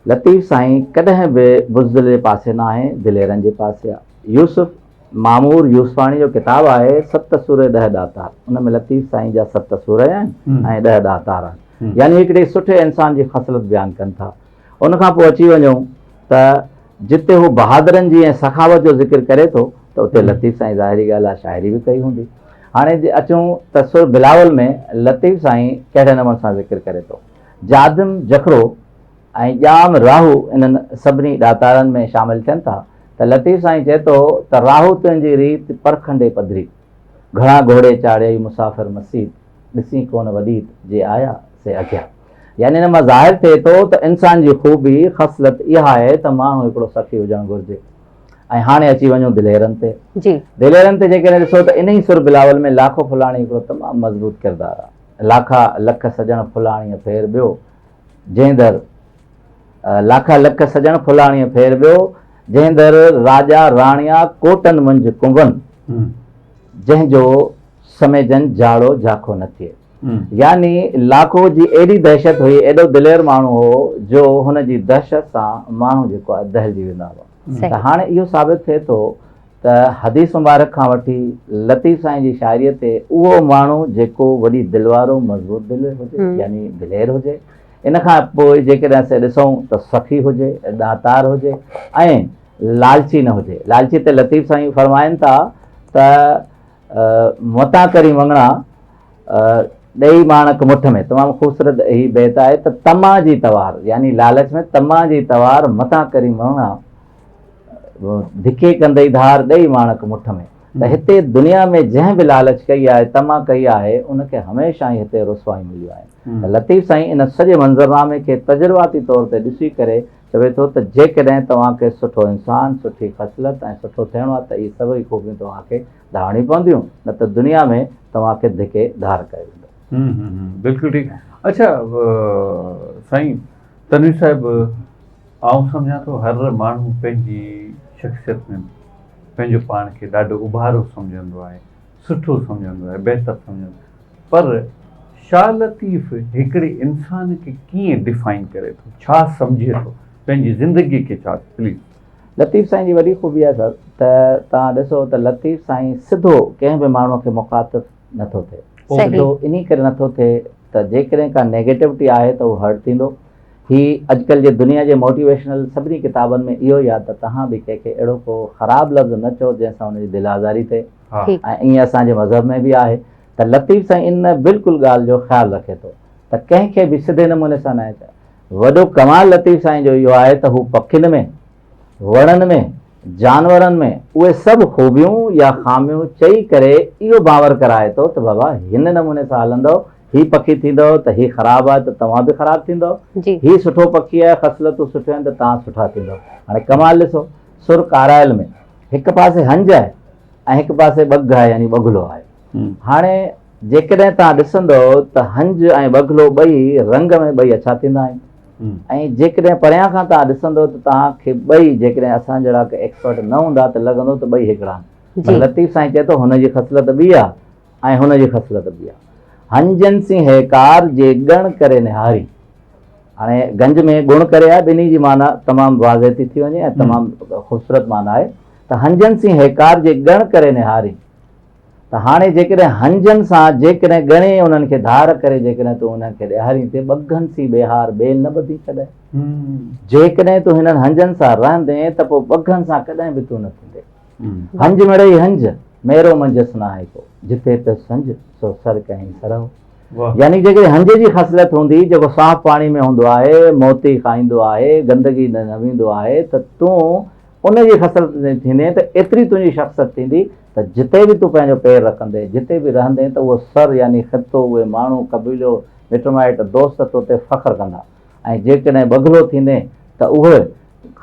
लतीफ़ साईं कॾहिं बि बुज़दिल जे पासे न आहे, दिलेरनि जे पासे आहे। यूसुफ मामूर यूसुफ़ाणी जो किताबु आहे 7 सूर 10 ॾातार, उन में लतीफ़ साईं जा 7 सूर आहिनि ऐं 10 ॾातार आहिनि, यानी हिकिड़े सुठे इंसान जी ख़सलत बयानु कनि था। उन खां पोइ अची वञूं त जिते हू बहादुरनि जी ऐं सखावत जो ज़िक्र करे थो त उते लतीफ़ साईं ज़ाहिरी ॻाल्हि आहे शाइरी बि कई हूंदी। हाणे जे अचूं त सुर बिलावल में लतीफ़ साईं कहिड़े नमूने सां ज़िक्र करे थो। जादिम जखरो ऐं ॼाम राहू इन्हनि सभिनी ॾातारनि में शामिलु थियनि था त लतीफ़ साईं चए थो त राहू तुंहिंजी रीत परखंडे पधरी, घणा घोड़े चाढ़ियई मुसाफ़िर मसीद, ॾिसी कोन वॾीत जे आया से अॻियां। यानी हिन मां ज़ाहिर थिए थो त इंसान जी ख़ूबी ख़सलत इहा आहे त माण्हू हिकिड़ो सखी हुजणु घुरिजे। ऐं हाणे अची वञूं दिलेरनि ते। दिलेरनि ते जेकॾहिं ॾिसो त इन ई सुर बिलावल में लाखो फुलाणी हिकिड़ो तमामु मज़बूत किरदारु आहे। लाखा लख सजण फुलाणीअ फेर ॿियो जंहिं दर, लाखा लख सजण फुलाणीअ फेर ॿियो जंहिं दर राजा राणिया कोटनि मंझि कुंभन, जंहिंजो समेजन जाड़ो झाखो न थिए। यानी लाखो जी एॾी दहशत हुई, एॾो दिलेर माण्हू हो जो हुनजी दहशत सां माण्हू जेको आहे दहिलजी वेंदा हुआ। त हाणे इहो साबित थिए थो त हदीस मुबारक खां वठी लतीफ़ साईं जी शाइरीअ ते उहो माण्हू जेको वॾी दिलि वारो मज़बूत दिलि हुजे, यानी दिलेर हुजे। इन खां पोइ जेकॾहिं असां ॾिसूं त सखी हुजे, ॾातार हुजे ऐं लालची न हुजे। लालची ते लतीफ़ साईं फरमाइनि था त मता करी मङणा ॾेई माणक मुठ में। तमामु ख़ूबसूरत ही बैत आहे त तमा जी तवार, यानी लालच में तमा जी तवार मता करी मङणा धिके कंदई धार ॾेई माणक मुठ में। त हिते दुनिया में जंहिं बि लालच कई आहे, तमा कई आहे, उनखे हमेशह ई हिते रुसवाई मिलियूं आहिनि। त लतीफ़ साईं इन सॼे मंज़रनामे खे तजुर्बाती तौर ते ॾिसी करे चवे थो त जेकॾहिं तव्हांखे सुठो इंसान, सुठी ख़सलत ऐं सुठो थियणो आहे त इहे सभई ख़ूबियूं तव्हांखे धारणी पवंदियूं, न त दुनिया में तव्हांखे धिके धार कयो वेंदो। बिल्कुलु ठीकु। अच्छा साईं तनवीर साहिबु, आउं सम्झां थो हर माण्हू पंहिंजी शख़्सियत में पंहिंजो पाण खे ॾाढो उभारो सम्झंदो आहे, सुठो सम्झंदो आहे, बहितर सम्झंदो आहे, पर शाह लतीफ़ हिकिड़े इंसान खे कीअं डिफाइन करे थो, छा सम्झे थो, पंहिंजी ज़िंदगीअ खे छा? प्लीज़। लतीफ़ साईं जी वॾी ख़ूबी आहे सर त तव्हां ॾिसो त लतीफ़ साईं सिधो कंहिं बि माण्हूअ खे मुखातिब नथो थिए। सिधो इन करे नथो थिए त जेकॾहिं का नेगेटिविटी आहे त उहो हर्ट थींदो। ही अॼुकल्ह जे दुनिया जे मोटिवेशनल सभिनी किताबनि में इहो ई आहे त तव्हां बि कंहिंखे अहिड़ो को ख़राबु लफ़्ज़ न चओ जंहिंसां हुनजी दिलि आज़ारी थिए। ऐं ईअं असांजे मज़हब में बि आहे त लतीफ़ साईं इन बिल्कुलु ॻाल्हि जो ख़्यालु रखे थो त कंहिंखे बि सिधे नमूने सां न चए। वॾो कमाल लतीफ़ साईं जो इहो आहे त हू पखियुनि में, वणनि में, जानवरनि में उहे सभु ख़ूबियूं या ख़ामियूं चई करे इहो बावर कराए थो त बाबा हिन नमूने सां हलंदव, ही पखी थींदव त ही ख़राबु आहे त तव्हां बि ख़राबु थींदव, ही सुठो पखी आहे, ख़सलतूं सुठियूं आहिनि त तव्हां सुठा थींदव। हाणे कमाल ॾिसो, सुर कारायल में हिकु पासे हंज आहे ऐं हिकु पासे बघ आहे, यानी बगुलो आहे। हाणे जेकॾहिं तव्हां ॾिसंदव त हंज ऐं बगुलो ॿई रंग में ॿई अछा थींदा आहिनि, ऐं जेकॾहिं परियां खां तव्हां ॾिसंदव त तव्हांखे ॿई, जेकॾहिं असां जहिड़ा एक्सपर्ट न हूंदा त लॻंदो त ॿई हिकिड़ा आहिनि। लतीफ़ साईं चए थो हुनजी ख़सलत ॿी आहे ऐं हुनजी ख़सलत ॿी आहे। हंजन सी है कार जे गण करे निहारी। हाणे गंज में गुण करे आहे, ॿिन्ही जी माना तमामु वाज़े थी वञे ऐं तमामु ख़ूबसूरत माना आहे त हंजन सी है कार जे गण करे निहारी। त हाणे जेकॾहिं हंजनि सां जेकॾहिं ॻणे उन्हनि खे धार करे जेकॾहिं तूं उन्हनि खे ॾियारी ते ॿघनि सी बेहार ॿेल न ॿधी कॾहिं। जेकॾहिं तूं हिननि हंजनि सां रहंदे त पोइ ॿघनि सां कॾहिं बि तूं न थींदे। हंज मिड़ई हंज मेरो मंजस न आहे को, जिते त संज सो सर कहीं सरहो। यानी जेकॾहिं हंज जी ख़सलत हूंदी, जेको साफ़ पाणी में हूंदो आहे, मोती खाईंदो आहे, गंदगी न वेंदो आहे, त तूं उनजी ख़सलत थींदे त एतिरी तुंहिंजी शख़्सियत थींदी त जिते बि तूं पंहिंजो पेर रखंदे, जिते बि रहंदे त उहो सर यानी ख़ितो, उहे माण्हू, कबीलो, मिट माइट, दोस्त तो ते फ़ख्रु कंदा। ऐं जेकॾहिं बगलो थींदे त उहे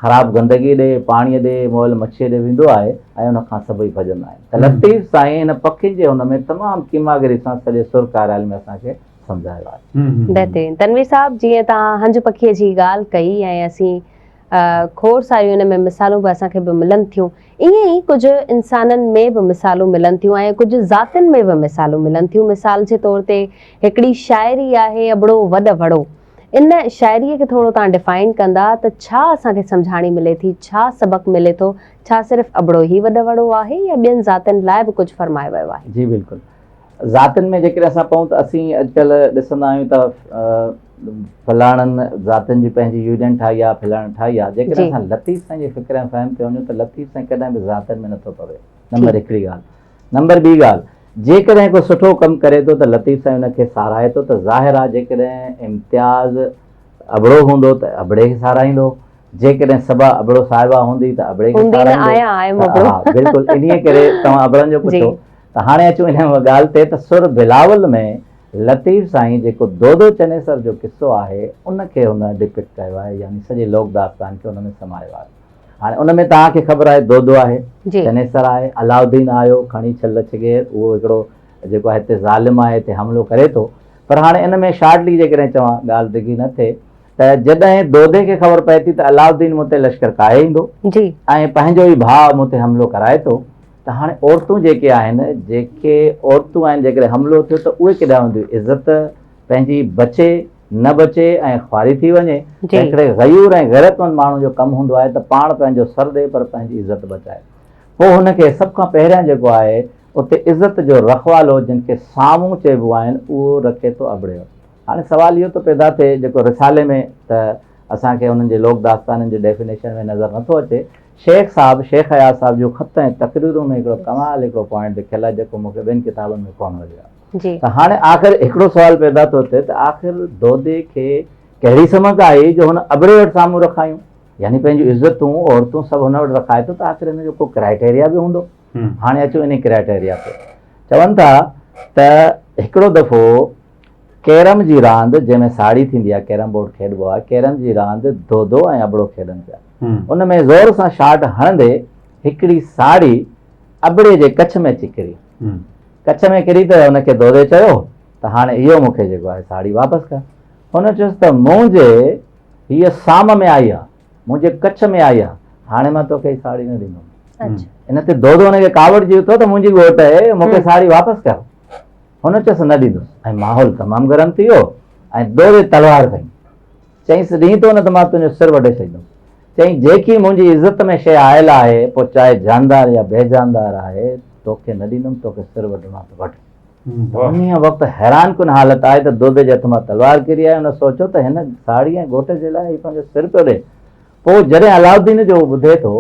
ख़राबु गंदगी ॾे, पाणीअ ॾे, मोल मच्छीअ ॾे वेंदो आहे ऐं उन खां सभई भॼंदा आहिनि। त लतीफ़ साईं हिन पखियुनि जे हुन में तमामु कीमागिरी सां सॼे सुर कार्यालय में असांखे सम्झायो आहे। बहितरीन। तनवीर साहब, जीअं तव्हां हंज पखीअ जी ॻाल्हि कई ऐं असीं खोड़ सारियूं हिन में मिसालूं बि असांखे बि मिलनि थियूं, ईअं ई कुझु इंसाननि में बि मिसालूं मिलनि थियूं ऐं कुझु ज़ातियुनि में बि मिसालूं मिलनि थियूं। मिसाल जे तौर ते हिकिड़ी शाइरी आहे अबड़ो वॾ वड़ो। इन शाइरीअ खे थोरो तव्हां डिफाइन कंदा त छा असांखे सम्झाणी मिले थी, छा सबक़ु मिले थो? छा सिर्फ़ु अबड़ो ई वॾ वड़ो आहे या ॿियनि ज़ातियुनि लाइ बि कुझु फरमायो वियो आहे? जी बिल्कुलु। ज़ातियुनि में जेकॾहिं असां पऊं त असीं अॼुकल्ह ॾिसंदा आहियूं त फलाणनि ज़ातियुनि जी पंहिंजी यूनियन ठाही आहे, फलाणनि ठाही आहे। जेकॾहिं असां लतीफ़ साईं जे फ़िक्र ऐं फ़हम ते वञूं त लतीफ़ साईं कॾहिं बि ज़ातियुनि में नथो पवे। नंबर हिकिड़ी ॻाल्हि। नंबर ॿी ॻाल्हि, जेकॾहिं को सुठो कमु करे थो त लतीफ़ साईं हुनखे साराहे थो, त ज़ाहिर आहे जेकॾहिं इम्तियाज़ अबड़ो हूंदो त अबड़े खे साराईंदो, जेकॾहिं सबा अबड़ो साहिबा हूंदी त अबड़े खे साराईंदो। हा बिल्कुलु, इन करे तव्हां अबड़नि जो पुछो। त हाणे अचूं इन ॻाल्हि ते त सुर बिलावल में लतीफ़ साईं जेको दोदो चनेसर जो किस्सो आहे उनखे हुन डिपिक्ट कयो आहे, यानी सॼे लोक दास्तान खे हुन में समायो आहे। हाणे उन में तव्हांखे ख़बर आहे दोदो आहे, चनेसर आहे, अलाउद्दीन आयो खणी छल छगेर, उहो हिकिड़ो जेको आहे हिते ज़ालिम आहे, हिते हमिलो करे थो। पर हाणे इन में शार्टली जेकॾहिं चवां, ॻाल्हि डिघी न थिए, त जॾहिं दोदे खे ख़बर पए थी त अलाउद्दीन मूं ते लश्कर काए ईंदो ऐं पंहिंजो ई भाउ मूं ते हमिलो कराए थो, त हाणे औरतूं जेके आहिनि, जेके औरतूं आहिनि, जेकॾहिं हमिलो थियो त उहे केॾांहुं वेंदियूं? इज़त पंहिंजी बचे न बचे ऐं ख़्वारी थी वञे। हिकिड़े ग़यूर ऐं ग़ैरतमंद माण्हू जो कमु हूंदो आहे त पाण पंहिंजो सर ॾे पर पंहिंजी इज़त बचाए। पोइ हुनखे सभ खां पहिरियां जेको आहे उते इज़त जो रखवालो जिन खे साम्हूं चइबो आहिनि उहो रखे थो अबड़े वटि। हाणे सुवालु इहो थो पैदा थिए, जेको रिसाले में त असांखे उन्हनि जे लोक दास्ताननि जे डेफिनेशन में नज़र नथो अचे। शेख हयात साहब जो ख़त ऐं तक़रीरुनि में हिकिड़ो कमाल हिकिड़ो पॉइंट लिखियलु आहे जेको मूंखे ॿियनि किताबनि में कोन मिलियो आहे। त हाणे आख़िर हिकिड़ो सुवालु पैदा थो थिए त आख़िर दोदे खे कहिड़ी समझ आई जो हुन अबड़े वटि साम्हूं रखायूं, यानी पंहिंजूं इज़तूं औरतूं सभु हुन वटि रखाए थो, त आख़िर हिन जो को क्राइटेरिया बि हूंदो। हाणे अचूं इन क्राइटेरिया ते। चवनि था त हिकिड़ो दफ़ो कैरम जी रांदि जंहिंमें साड़ी थींदी आहे, कैरम बोर्ड खेॾिबो आहे, कैरम जी रांदि दोदो ऐं अबड़ो खेॾनि पिया। उन में ज़ोर सां शाट हणंदे हिकिड़ी साड़ी अबड़े जे कच्छ में चिकिरी, कच्छ में किरी त हुनखे दोदे चयो त हाणे इहो मूंखे जेको आहे साड़ी वापसि कर। हुन चयुसि त मुंहिंजे हीअ साम में आई आहे, मुंहिंजे कच्छ में आई आहे, हाणे मां तोखे साड़ी न ॾींदुमि। इन ते दोदो हुनखे कावड़जी उथो त मुंहिंजी घोट आहे, मूंखे साड़ी वापसि कर। हुन चयुसि न ॾींदुसि, ऐं माहौल तमामु गरम थी वियो ऐं दोदे तलवार खईं। चईंसि ॾींदो न त मां तुंहिंजो सिर वढे छॾींदुमि। चईं जेकी मुंहिंजी इज़त में शइ आयल आहे, पोइ चाहे जानदार या बेजानदार आहे, तोखे न ॾींदुमि, तोखे सिर वढणो आहे त वठ। उन वक़्तु हैरान कुन हालत आहे त दोदे जे हथ मां तलवार किरी आहे। हुन सोचियो त हिन साड़ी ऐं घोट जे लाइ पंहिंजो सिर पियो ॾे। पोइ जॾहिं अलाउद्दीन जो ॿुधे थो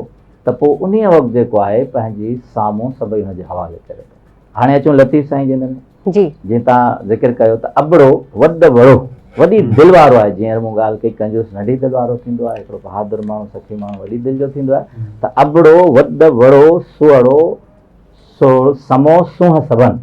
त पोइ उन वक़्तु जेको आहे पंहिंजी साम्हूं सभई हुनजे हवाले करे थो। हाणे अचूं लतीफ़ साईं जिन में, जीअं तव्हां ज़िक्र कयो त अबड़ो वॾ वड़ो वॾी दिलि वारो आहे। जीअं मूं ॻाल्हि कई कंजूस नंढी दिलि वारो थींदो आहे, हिकिड़ो बहादुर माण्हू सखी माण्हू वॾी दिलि जो थींदो आहे। त अबड़ो वॾ वड़ो सुअड़ो सो समो सूंह सभनि,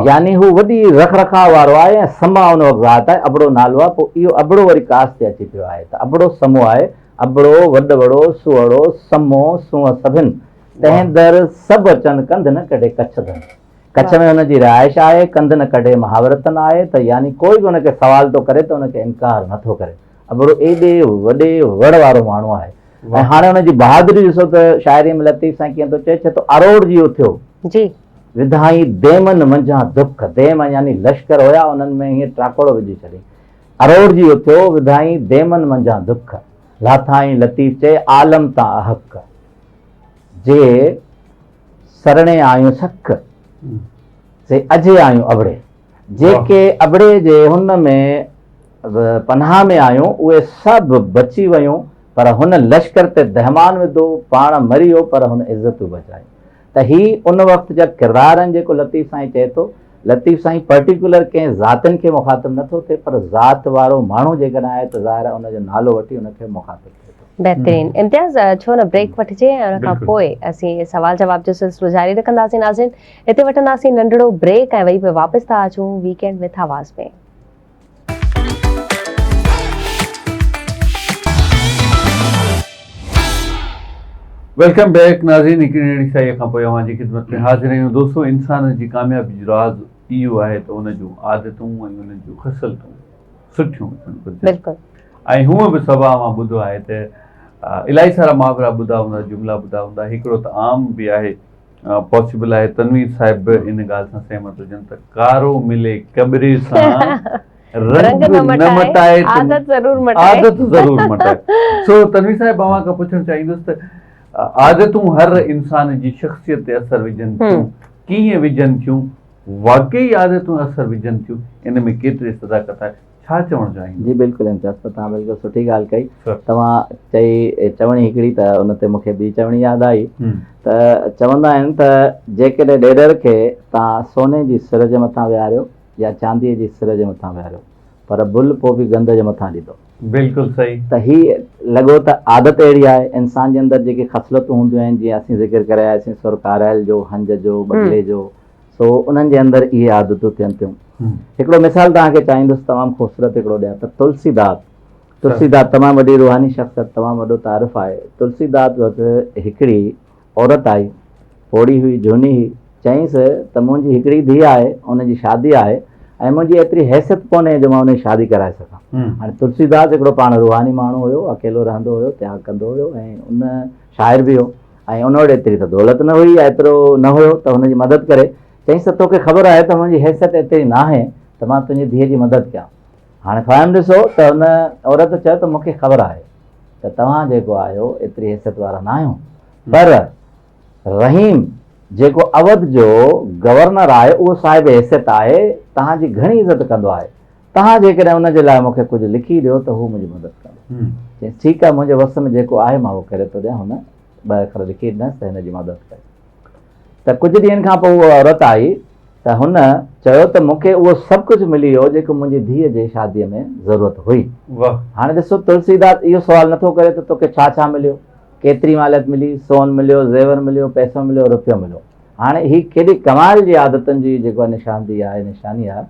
यानी हू वॾी रख रखाव वारो आहे ऐं समा उन वक़्तु ज़ात आहे, अबड़ो नालो आहे। पोइ इहो अबड़ो वरी कास्ट ते अची पियो आहे त अबड़ो समो आहे, अबड़ो वॾ वड़ो सुअड़ो समो सूंह सभिनि, तंहिं दर सभु अचनि कंध न कढे कच्छ धन। कच्छ में हुनजी रिहाइश आहे, कंध न कढे महावरतन आहे, त यानी कोई बि हुनखे सवाल थो करे त हुनखे इनकार नथो करे। अबड़ो एॾे वॾे वड़ वारो माण्हू आहे। ऐं हाणे हुनजी बहादुरी ॾिसो त शाइरी में लतीफ़ साईं कीअं थो चए, चए थो अरोड़ जी उथियो विधाई देमन मंझां दुख, देम यानी लश्कर हुया, उन्हनि में हीअं टाकोड़ो विझी छॾी। अरोड़ जी उथियो विधाई देमन मंझां दुख, लाथाई लतीफ़ चए आलम तां अहक, जे सरणे आयूं सख से अजे आयूं अबड़े। जेके अबड़े जे हुन में पनाह में आयूं उहे सभु बची वियूं, पर हुन लश्कर ते दहमान विधो, पाण मरी वियो, पर हुन इज़तूं बचाई। त ही उन वक़्तु जा किरदार आहिनि जेको लतीफ़ साईं चए थो। लतीफ़ साईं पर्टिकुलर कंहिं ज़ातियुनि खे मुखातिब नथो थिए, पर ज़ात वारो माण्हू जेकॾहिं आहे त ज़ाहिर आहे हुनजो नालो वठी हुनखे मुखातिब थिए थो। बहितरीन। इम्तियाज़, छो न ब्रेक वठिजे ऐं हुन खां पोइ असीं सवाल जवाब जो सिलसिलो जारी रखंदासीं। नाज़रीन, हिते वठंदासीं नंढिड़ो ब्रेक ऐं वरी पोइ वापसि था अचूं वीकेंड विथ आवाज़ में। वेलकम बैक नाज़रीन, हिकिड़ी नई साईअ खां पोइ अव्हांजी ख़िदमत में हाज़िर आहियूं। दोस्तो, इंसान जी कामयाबी जो राज़ इहो आहे त उन जूं आदतूं ऐं उन जूं ख़सलतूं सुठियूं हुजणु घुरिजनि। बिल्कुलु। ऐं हूअं बि सभा मां ॿुधो आहे त इलाही सारा मुहावरा ॿुधा हूंदा, जुमिला ॿुधा हूंदा। हिकिड़ो त आम बि आहे, पॉसिबल आहे, तनवीर साहिब बि इन ॻाल्हि सां सहमत हुजनि त कारो मिले कबिरे सां रंग न मटाए आदत ज़रूर मटाए। सो तनवीर साहिब, अव्हां खां पुछणु चाहींदुसि त आदतूं हर इंसान जी शख़्सियत ते असर विझनि थियूं, कीअं विझनि थियूं, वाकई आदतूं असर विझनि थियूं, इन में केतिरी सदाकत आहे, छा चवणु चाहींदा? जी बिल्कुलु इम्तियाज़, तव्हां बिल्कुलु सुठी ॻाल्हि कई। तव्हां चवणी हिकिड़ी त उन ते मूंखे ॿी चवणी यादि आई त चवंदा आहिनि त जेकॾहिं ॾेडर खे तव्हां सोने जी सिर जे मथां विहारियो या चांदीअ जी सिर जे मथां विहारियो, पर भुल पोइ बि गंद जे मथां ॾींदो। बिल्कुलु सही। त हीअ लॻो त आदत अहिड़ी आहे इंसान जे अंदरि जेके ख़सलतूं हूंदियूं आहिनि, जीअं असीं ज़िक्र करे आयासीं सुर काराइल जो, हंज जो, बदिले जो, सो उन्हनि जे अंदरि इहे आदतूं थियनि थियूं। हिकिड़ो मिसाल तव्हांखे चाहींदुसि, तमामु ख़ूबसूरत हिकिड़ो ॾियां त तुलसीदास तमामु वॾी रूहानी शख़्सियत, तमामु वॾो तारीफ़ आहे। तुलसीदास वटि हिकिड़ी औरत आई, पोड़ी हुई, झूनी हुई, चईंसि त मुंहिंजी हिकिड़ी धीउ आहे, उनजी शादी आहे ऐं मुंहिंजी एतिरी हैसियत कोन्हे जो मां उनजी शादी कराए सघां। हाणे तुलसीदास हिकिड़ो पाण रूहानी माण्हू हुयो, अकेलो रहंदो हुयो, त्याग कंदो हुयो ऐं उन शाइर बि हो ऐं उन वटि एतिरी त दौलत न हुई, एतिरो न हुयो त हुनजी मदद करे। चईंसि त तोखे ख़बर आहे त मुंहिंजी हैसियत एतिरी न आहे त मां तुंहिंजी धीअ जी मदद कयां। हाणे फ़ाइम ॾिसो त हुन औरत चयो त मूंखे ख़बर आहे त तव्हां जेको आहियो एतिरी हैसियत वारा न आहियो, पर रहीम जेको अवध जो गवर्नर आहे उहो साहिब हैसियत आहे, तव्हांजी घणी इज़त कंदो आहे, तव्हां जेकॾहिं हुनजे लाइ मूंखे कुझु लिखी ॾियो त हू मुंहिंजी मदद कंदो। चईं ठीकु आहे, मुंहिंजे वस में जेको आहे मां उहो करे थो ॾियां। हुन 2 अखर लिखी ॾिनसि त हिनजी मदद करे। त कुझु ॾींहंनि खां पोइ उहा औरत आई त हुन चयो त मूंखे उहो सभु कुझु मिली वियो जेको मुंहिंजी धीअ जे शादीअ में ज़रूरत हुई। हाणे ॾिसो, तुलसीदास इहो सुवालु नथो करे त तोखे छा छा मिलियो, केतिरी मालियत मिली, सोन मिलियो, ज़ेवर मिलियो, पैसो मिलियो, रुपयो मिलियो। हाणे हीअ केॾी कमाल जी आदतुनि जी जेको निशानी आहे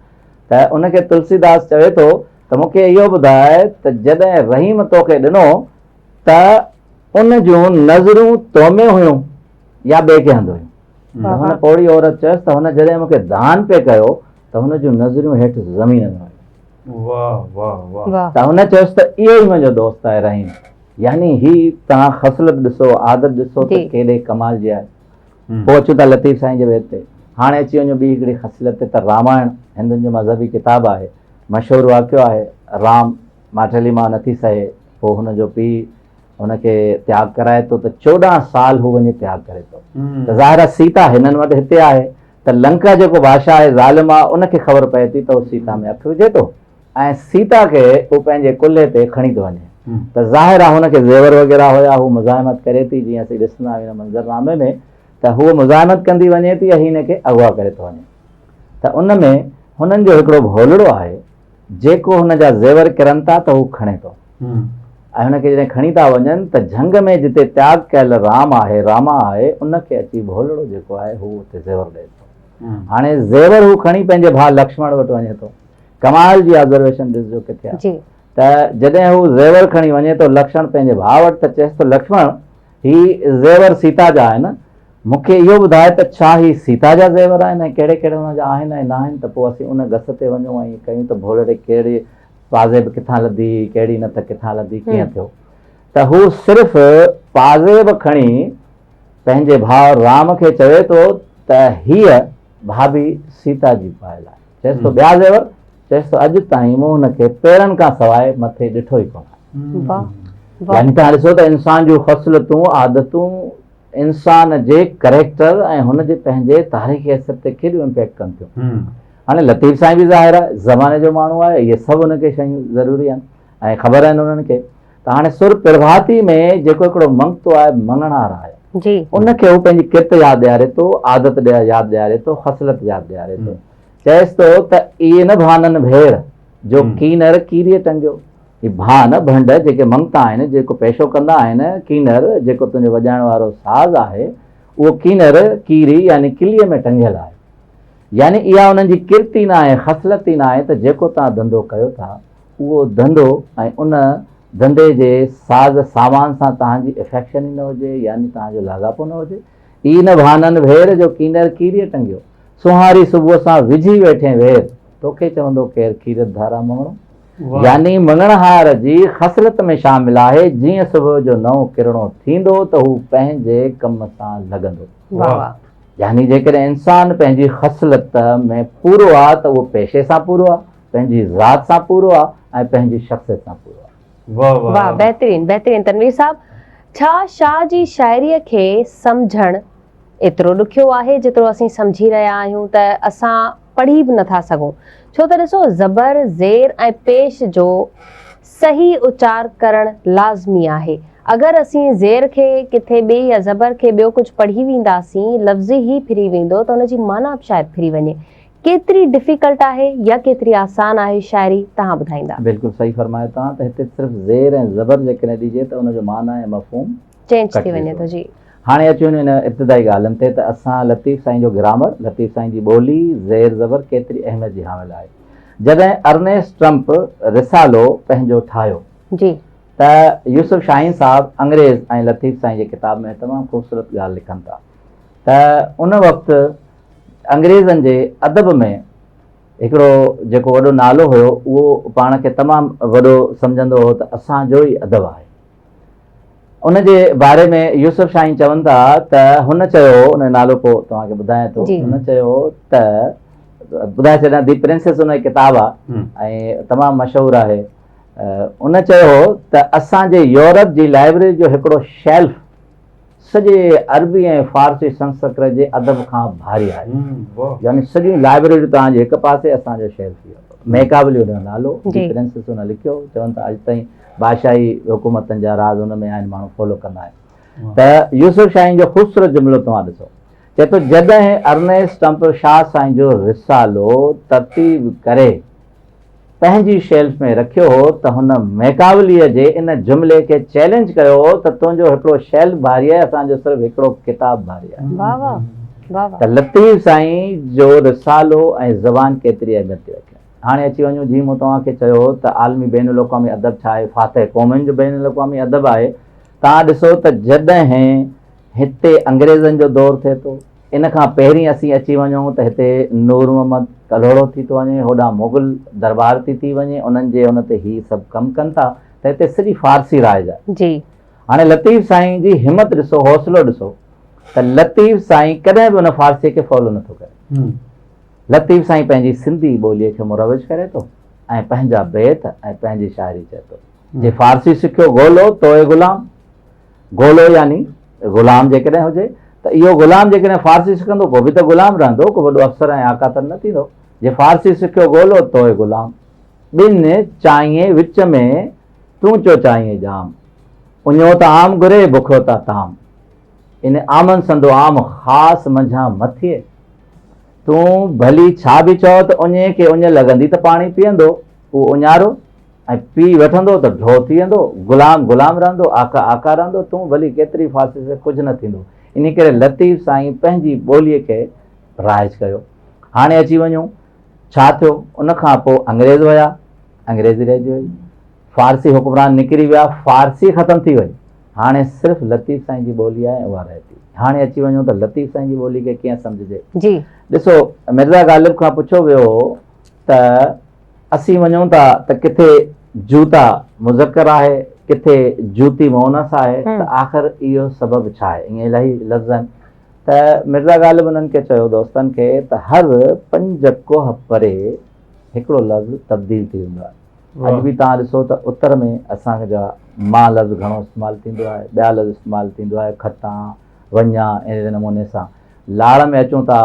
त उनखे तुलसीदास चवे थो त मूंखे इहो ॿुधाए त जॾहिं रहीम तोखे ॾिनो त उन जूं नज़रूं तो में हुयूं या ॿिए कंहिं हंधि हुयूं। हुन पौड़ी औरत चयसि त हुन जॾहिं मूंखे दान पे कयो त हुन जूं नज़रियूं हेठि ज़मीन में हुयूं। त हुन चयोसि त इहो ई मुंहिंजो दोस्त आहे रहीम। यानी ही तव्हां ख़सलत ॾिसो, आदत ॾिसो त केॾे कमाल जी आहे। पोइ अचूं था लतीफ़ साईं जे वेद ते। हाणे अची वञो ॿी हिकिड़ी ख़सलत ते, त रामायण हिंदुनि जो मज़हबी किताबु आहे, मशहूरु वाक़ियो आहे। राम माठली मां नथी सहे, पोइ हुनजो पीउ हुनखे त्याग कराए थो त 14 साल हू वञी त्याग करे थो। त ज़ाहिर आहे सीता हिननि वटि हिते आहे त लंका जेको बादशाह आहे, ज़ालिम आहे, उनखे ख़बर पए थी त उहो सीता में अखि विझे थो ऐं सीता खे उहो पंहिंजे कुल्हे ते खणी थो वञे। त ज़ाहिर आहे हुनखे ज़ेवर वग़ैरह हुया, हू मुज़ाहिमत करे थी, जीअं असीं ॾिसंदा आहियूं हिन मंज़रनामे में त हूअ मुज़ाहिमत कंदी वञे थी ऐं हिन खे अगवा करे थो वञे। त उन में हुननि जो हिकिड़ो भोलड़ो आहे जेको हुन जा ज़ेवर किरनि था त हू खणे थो ऐं हुनखे जॾहिं खणी था वञनि त झंग में जिते त्याग कयल रामा आहे उनखे अची भोलड़ो जेको आहे हू उते ज़ेवर ॾे थो। हाणे ज़ेवर हू खणी पंहिंजे भाउ लक्ष्मण वटि वञे थो। कमाल जी ऑब्ज़र्वेशन ॾिसजो किथे आहे त जॾहिं हू ज़ेवर खणी वञे थो लक्ष्मण पंहिंजे भाउ वटि, त चएसि थो लक्ष्मण ही ज़ेवर सीता जा आहिनि, मूंखे इहो ॿुधाए त छा ही सीता जा ज़ेवर आहिनि ऐं कहिड़े कहिड़े हुन जा आहिनि ऐं न आहिनि, त पोइ असीं उन गस ते वञूं ऐं कयूं त भोलड़े कहिड़ी पाज़ेब किथां लधी, कहिड़ी न त किथां लधी, कीअं थियो। त हू सिर्फ़ु पाज़ेब खणी पंहिंजे भाउ राम खे चवे थो त हीअ भाभी सीता जी पायल आहे। चएसि थो ॿिया ज़ेवर, चएसि थो अॼु ताईं मूं हुनखे पेरनि खां सवाइ मथे ॾिठो ई कोन आहे। यानी तव्हां ॾिसो त इंसान जूं ख़सलतूं, आदतूं इंसान जे करेक्टर ऐं हुनजे पंहिंजे तारीख़ी हैसियत ते केॾियूं इम्पैक्ट कनि थियूं। हाणे लतीफ़ साईं बि ज़ाहिर आहे ज़माने जो माण्हू आहे, इहे सभु हुनखे शयूं ज़रूरी आहिनि ऐं ख़बर आहिनि उन्हनि खे। त हाणे सुर प्रभाती में जेको हिकिड़ो मंगतो आहे, मंगणार आहे, उनखे हू पंहिंजी किरत यादि ॾियारे थो, आदत यादि ॾियारे थो, ख़सलत यादि ॾियारे थो। चएसि थो त इहे न भाननि भेड़ जो कीनर कीरीअ टंगियो। ही भान भंड जेके मंगता आहिनि, जेको पेशो कंदा आहिनि, कीनर जेको तुंहिंजो वॼाइण वारो साज़ आहे, उहो कीनर कीरी यानी किलीअ में टंगियल आहे। यानी इहा उन्हनि जी किरती न आहे, ख़सलत ई न आहे त जेको तव्हां धंधो कयो था उहो धंधो ऐं उन धंधे जे साज़ सामान सां तव्हांजी इफेक्शन ई न हुजे, यानी तव्हांजो लाॻापो न हुजे। ई न भाननि भेर जो कीनर कीरीअ टंगियो, सुहारी सुबुह सां विझी वेठे वेर, तोखे चवंदो केरु कीरत धारा मङणो। यानी मङणहार जी ख़सलत में शामिल आहे, जीअं सुबुह जो नओं किरणो थींदो त हू पंहिंजे कम सां लॻंदो। वाह वाह। यानी जेकॾहिं इंसानु पंहिंजी ख़सलत में पूरो आहे त उहो पेशे सां पूरो आहे, पंहिंजी ज़ात सां पूरो आहे ऐं पंहिंजी शख़्सियत सां पूरो आहे। वाह, बहितरीन बहितरीन। तनवीर साहब, छा शाह जी शाइरीअ खे सम्झणु एतिरो ॾुखियो आहे जेतिरो असीं सम्झी रहिया आहियूं त असां पढ़ी बि नथा सघूं? छो त ॾिसो, ज़बर, ज़ेर ऐं पेश जो सही उचार करणु लाज़मी आहे। अगरि असीं ज़ेर खे किथे ॿिए या ज़बर खे ॿियो कुझु पढ़ी वेंदासीं, लफ़्ज़ ई फिरी वेंदो त उनजी माना बि शायदि फिरी वञे। केतिरी डिफिकल्ट आहे या केतिरी आसान आहे शाइरी, तव्हां ॿुधाईंदा? बिल्कुलु सही फरमायो तव्हां त हिते सिर्फ़ु ज़ेर ऐं ज़बर जेकॾहिं ॾिजे त उनजो माना ऐं मफ़हूम चेंज थी वञे थो। जी, हाणे अची वञूं इन इब्तिदाई ॻाल्हियुनि ते त असां लतीफ़ साईं जो ग्रामर, लतीफ़ साईं जी ॿोली, ज़ेर ज़बर केतिरी अहमियत जी हामिल आहे। जॾहिं अर्नेस्ट ट्रम्प रिसालो पंहिंजो ठाहियो जी, त यूसुफ शाहीन साहब अंग्रेज़ ऐं लतीफ़ साईं जे किताब में तमामु ख़ूबसूरत ॻाल्हि लिखनि था त उन वक़्तु अंग्रेज़नि जे अदब में हिकिड़ो जेको वॾो नालो हुयो, उहो पाण खे तमामु वॾो सम्झंदो हो त असांजो ई अदब आहे। उनजे बारे में यूसुफ शाहीन चवनि था त हुन चयो, उन नालो पोइ तव्हांखे ॿुधायां थो, हुन चयो त ॿुधाए छॾियां, दी प्रिंसेस उन जी किताबु आहे ऐं तमामु मशहूरु आहे। उन चयो त असांजे यूरोप जी लाइब्रेरी जो हिकिड़ो शेल्फ सॼे अरबी ऐं फारसी संस्कृत जे अदब खां भारी आहे। यानी सॼी लाइब्रेरी तव्हांजे हिकु पासे, असांजो शेल्फ। मेकावली हुन जो नालो, दी प्रिंसेस हुन लिखियो। चवनि था अॼु ताईं बादशाही हुकूमतनि जा राज़ हुन में आहिनि, माण्हू फॉलो कंदा आहिनि। त यूसुफ शाहीन जो ख़ूबसूरत जुमिलो तव्हां ॾिसो, चए थो जॾहिं अर्नेस्ट ट्रम्प शाह साईं जो रिसालो तरतीब करे पंहिंजी शेल्फ में रखियो हो त हुन मेकावलीअ जे इन जुमिले खे चैलेंज कयो त तुंहिंजो हिकिड़ो शेल्फ भारी आहे, असांजो सिर्फ़ु हिकिड़ो किताब भारी आहे। वाह वाह वाह वाह। त लतीफ़ साईं जो रिसालो ऐं ज़बान केतिरी अहमियत थी रखे। हाणे अची वञूं, जीअं मूं तव्हांखे चयो त आलमी बैन अल-अक़वामी अदब छा आहे, फातह क़ौमुनि जो बैन अल-अक़वामी अदब आहे। तव्हां ॾिसो त जॾहिं हिते अंग्रेज़नि जो दौरु थिए थो, इन खां पहिरीं असीं अची वञूं त हिते नूर मोहम्मद कलोड़ो थी थो वञे, होॾां मुग़ल दरबार थी वञे, उन्हनि जे हुन ते ही सभु कमु कनि था, त हिते सॼी फारसी राज आहे। जी, हाणे लतीफ़ साईं जी हिमत ॾिसो, हौसलो ॾिसो त लतीफ़ साईं कॾहिं बि हुन फारसी खे फॉलो नथो करे। लतीफ़ साईं पंहिंजी सिंधी ॿोलीअ खे मुरवज करे थो ऐं पंहिंजा बैत ऐं पंहिंजी शाइरी चए थो। जे फारसी सिखियो ॻोल्हो तोए ग़ुलाम, ॻोल्हो यानी ग़ुलाम जेकॾहिं हुजे त इहो ग़ुलाम जेकॾहिं फारसी सिखंदो पोइ बि त ग़ुलाम रहंदो, को वॾो अफ़सर ऐं आका त न थींदो। जे फारसी सिखियो ॻोल्हो तोए ग़ुलाम, ॿिनि चांहि विच में तूं चो चांहि जाम, उञो त आम घुरे बुखियो त ताम, इन आमन संदो आम ख़ासि मंझां मथिए, तूं भली छा बि चओ त उञे खे उञ लॻंदी त पाणी पीअंदो, उहो उञारो ऐं पी वठंदो त ढो थी वेंदो, ग़ुलाम ग़ुलाम रहंदो, आका आका रहंदो, तूं भली केतिरी फारसी से कुझु न थींदो। इन करे लतीफ़ साईं पंहिंजी ॿोलीअ खे राइज कयो। हाणे अची वञूं, छा थियो, उन खां पोइ अंग्रेज़ हुया, अंग्रेज़ी रहिजी वई, फारसी हुक्मरान निकिरी विया, फारसी ख़तमु थी वई, हाणे सिर्फ़ु लतीफ़ साईं जी ॿोली आहे ऐं उहा रहे थी। हाणे अची वञूं त लतीफ़ साईं जी ॿोली खे कीअं सम्झिजे। जी, ॾिसो, मिर्ज़ा ग़ालिब खां पुछो वियो त असीं वञूं था त किथे जूता मुज़क्कर आहे, किथे जूती मुअनस आहे, त आख़िर इहो सबबु छा आहे? ईअं इलाही लफ़्ज़ आहिनि। त मिर्ज़ा ग़ालिब उन्हनि खे चयो दोस्तनि खे त हर 5 कोह परे हिकिड़ो लफ़्ज़ तब्दील थी वेंदो आहे। अॼु बि तव्हां ॾिसो त उत्तर में असांजा मां लफ़्ज़ घणो इस्तेमालु थींदो आहे, ॿिया लफ़्ज़ इस्तेमालु थींदो आहे, खटां वञा, अहिड़े नमूने सां। लाड़ में अचूं था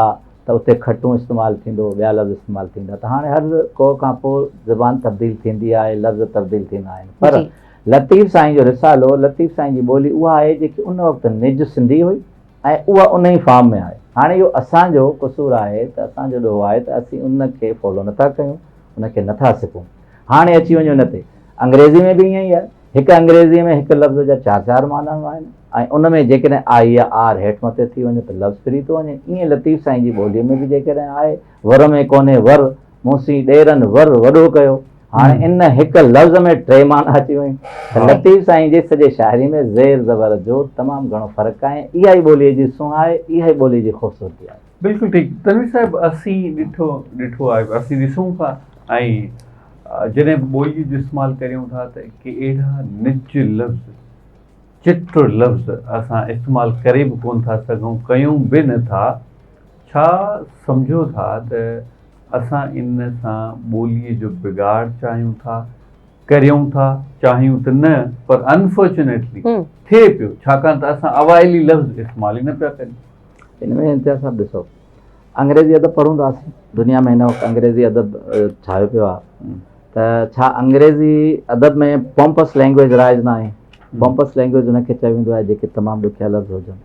त उते खटूं इस्तेमालु थींदो, ॿिया लफ़्ज़ इस्तेमालु थींदा। त हाणे हर को खां पोइ ज़बान तब्दील थींदी आहे, लफ़्ज़ तब्दील थींदा आहिनि। पर लतीफ़ साईं जो रिसालो, लतीफ़ साईं जी ॿोली उहा आहे जेकी उन वक़्तु निज सिंधी हुई ऐं उहा उन ई फॉर्म में आहे। हाणे इहो असांजो क़सूरु आहे त असांजो ॾोहो आहे त असीं उनखे फॉलो नथा कयूं, उनखे नथा सिखूं। हाणे अची वञूं हिन ते, अंग्रेज़ी में बि ईअं ई आहे, हिकु अंग्रेज़ीअ में हिकु लफ़्ज़ जा 4-4 माना आहिनि ऐं उन में जेकॾहिं आई या आर हेठि मथे थी वञे त लफ़्ज़ फिरी थो वञे। ईअं लतीफ़ साईं जी ॿोलीअ में बि जेकॾहिं आहे, वर में कोन्हे वर, मूंसी ॾेरनि वर वॾो कयो, हाणे इन हिक लफ़्ज़ में टे माना अची वियूं त लतीफ़ साईं जे सॼे शाइरी में ज़ेर ज़बर जो तमामु घणो फ़र्क़ु आहे। इहा ई ॿोलीअ जी सूंह आहे, इहा ई ॿोलीअ जी ख़ूबसूरती आहे। बिल्कुलु ठीकु। तनवीर साहिबु असीं ॾिठो आहे, असीं ॾिसूं था ऐं जॾहिं ॿोलीअ जो इस्तेमालु करियूं था त के अहिड़ा निज लफ़्ज़, चित्र लफ़्ज़ असां इस्तेमालु करे बि कोन था सघूं, कयूं बि नथा। छा सम्झो था त असां इन सां ॿोलीअ जो बिगाड़ चाहियूं था, करियूं था, चाहियूं त न, पर अनफॉर्चुनेटली थिए पियो, छाकाणि त असां अवाइली लफ़्ज़ इस्तेमालु ई न पिया करियूं। इन में इम्तियाज़ साहिबु ॾिसो, अंग्रेज़ी अदब पढ़ूं था असीं, दुनिया में हिन वक़्तु अंग्रेज़ी अदब छायो पियो आहे त छा अंग्रेज़ी अदब में पॉम्पस लैंग्वेज राइज़ न आहे? पॉम्पस लैंग्वेज हुनखे चयो वेंदो आहे जेके तमामु ॾुखिया लफ़्ज़ हुजनि।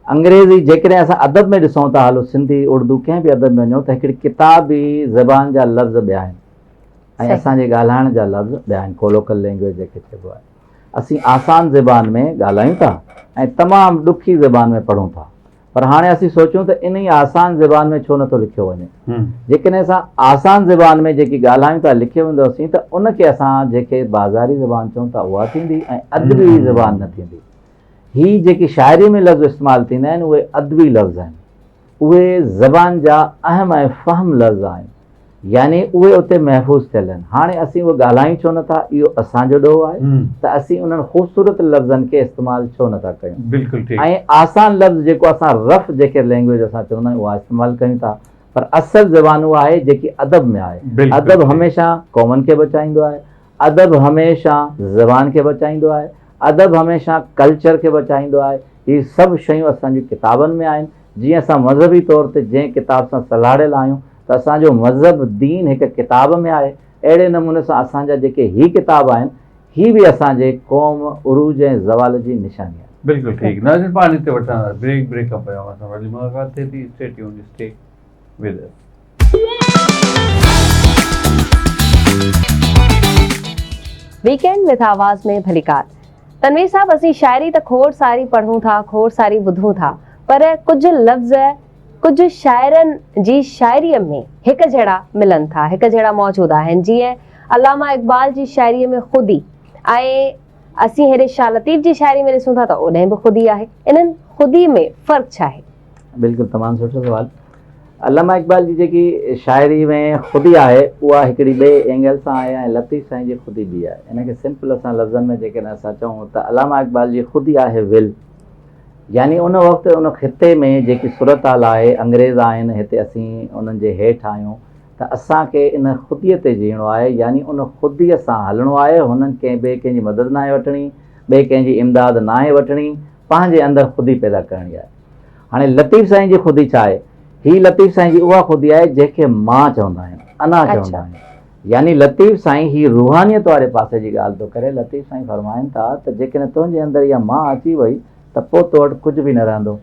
अंग्रेज़ी जेकॾहिं असां अदब में ॾिसूं था, हलो सिंधी उर्दू कंहिं बि अदब में वञो त हिकिड़ी किताबी ज़बान जा लफ़्ज़ ॿिया आहिनि ऐं असांजे ॻाल्हाइण जा लफ़्ज़ ॿिया आहिनि, कोलोकल लैंग्वेज जेके चइबो आहे। असीं आसान ज़बान में ॻाल्हायूं था ऐं तमामु ॾुखी ज़बान में पढ़ूं था, पर हाणे असीं सोचूं त इन ई आसान ज़बान में छो नथो लिखियो वञे। जेकॾहिं असां आसान ज़बान में जेकी ॻाल्हायूं था लिखियो वेंदोसीं त उनखे असां जेके बाज़ारी ज़बान चऊं था उहा थींदी ऐं अदबी ज़बान न थींदी। ही जेकी शाइरी में लफ़्ज़ इस्तेमालु थींदा आहिनि उहे अदबी लफ़्ज़ आहिनि, उहे ज़बान जा अहम ऐं फ़हम लफ़्ज़ आहिनि, यानी उहे उते महफ़ूज़ थियल आहिनि। हाणे असीं उहे ॻाल्हायूं छो नथा, इहो असांजो ॾोह आहे त असीं उन्हनि ख़ूबसूरत लफ़्ज़नि खे इस्तेमालु छो नथा कयूं। बिल्कुलु। ऐं आसान लफ़्ज़ जेको असां रफ़ जेके लैंग्वेज असां चवंदा आहियूं उहा इस्तेमालु कयूं था, पर असुलु ज़बान उहा आहे जेकी अदब में आहे। अदब हमेशह क़ौमनि खे बचाईंदो आहे, अदब हमेशह ज़बान खे बचाईंदो आहे, अदब हमेशह कल्चर खे बचाईंदो आहे। हीअ सभु शयूं असांजी किताबनि में आहिनि। जीअं असां मज़हबी तौर ते जंहिं किताब सां सलाड़ियल आहियूं त असांजो मज़हब दीन हिकु किताब में आहे, अहिड़े नमूने सां असांजा जेके ही किताब आहिनि ही बि असांजे क़ौम, उरूज ऐं ज़वाल जी निशानी आहे। बिल्कुलु ठीकु। नाज़रीन, पाण हिते वठंदा ब्रेक खां पोइ असां वरी मुलाक़ात थिए थी। Stay tuned, stay with us. Weekend with आवाज़ में भलीकार। तनवीर साहब, असीं शाइरी त खोड़ सारी पढ़ूं था, खोड़ सारी ॿुधूं था, पर कुझु लफ़्ज़ कुझु शाइरनि जी शाइरीअ में हिकु जहिड़ा मिलनि था, हिकु जहिड़ा मौजूदु आहिनि। जीअं अलामा इक़बाल जी शाइरीअ में ख़ुदी ऐं असीं हेॾे शाह लतीफ़ जी शाइरी में ॾिसूं था त ओॾे बि ख़ुदी आहे। इन्हनि ख़ुदी में फ़र्क़ु छा आहे? बिल्कुलु तमामु सुठो सुवालु। अलामा इक़बाल जी जेकी शाइरी में ख़ुदी आहे उहा हिकिड़ी ॿिए एंगल सां आहे ऐं लतीफ़ साईं जी ख़ुदी बि आहे। इनखे सिंपल असां लफ़्ज़नि में जेकॾहिं असां चऊं त अलामा इक़बाल जी ख़ुदी आहे विल, यानी उन वक़्तु उन ख़िते में जेकी सूरत हाल आहे, अंग्रेज़ आहिनि हिते, असीं उन्हनि जे हेठि आहियूं, त असांखे इन ख़ुदीअ ते जीअणो आहे, यानी उन ख़ुदीअ सां हलणो आहे। हुननि ॿिए कंहिंजी मदद नाहे वठणी, ॿिए कंहिंजी इमदाद नाहे वठणी, पंहिंजे अंदरि ख़ुदी पैदा करणी आहे। हाणे लतीफ़ साईं जी ख़ुदी छा आहे? ही लतीफ़ साईं जी उहा ख़ुदी आहे जंहिंखे मां चवंदा आहिनि, अना चवंदा आहिनि। यानी लतीफ़ साईं ही रूहानियत वारे पासे जी ॻाल्हि थो करे। लतीफ़ साईं फरमाइनि था त जेकॾहिं तुंहिंजे अंदरि इहा मां अची वई त पोइ तो वटि कुझु बि न रहंदो।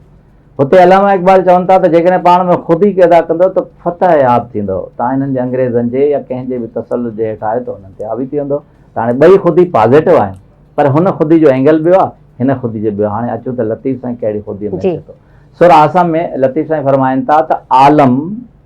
हुते अलामा इक़बाल चवनि था त जेकॾहिं पाण में ख़ुदी पैदा कंदो त फतह याब थींदो। तव्हां हिननि जे अंग्रेज़नि जे या कंहिंजे बि तसलुत जे हेठि आहे त हुननि ते हावी थी वेंदो। त हाणे ॿई ख़ुदी पॉज़िटिव आहिनि, पर हुन ख़ुदी जो एंगल ॿियो आहे, हिन ख़ुदी जो ॿियो। हाणे अचूं त लतीफ़ साईं कहिड़ी ख़ुदी में अचे थो। सुर आसम में लतीफ़ साईं फरमाइनि था त आलम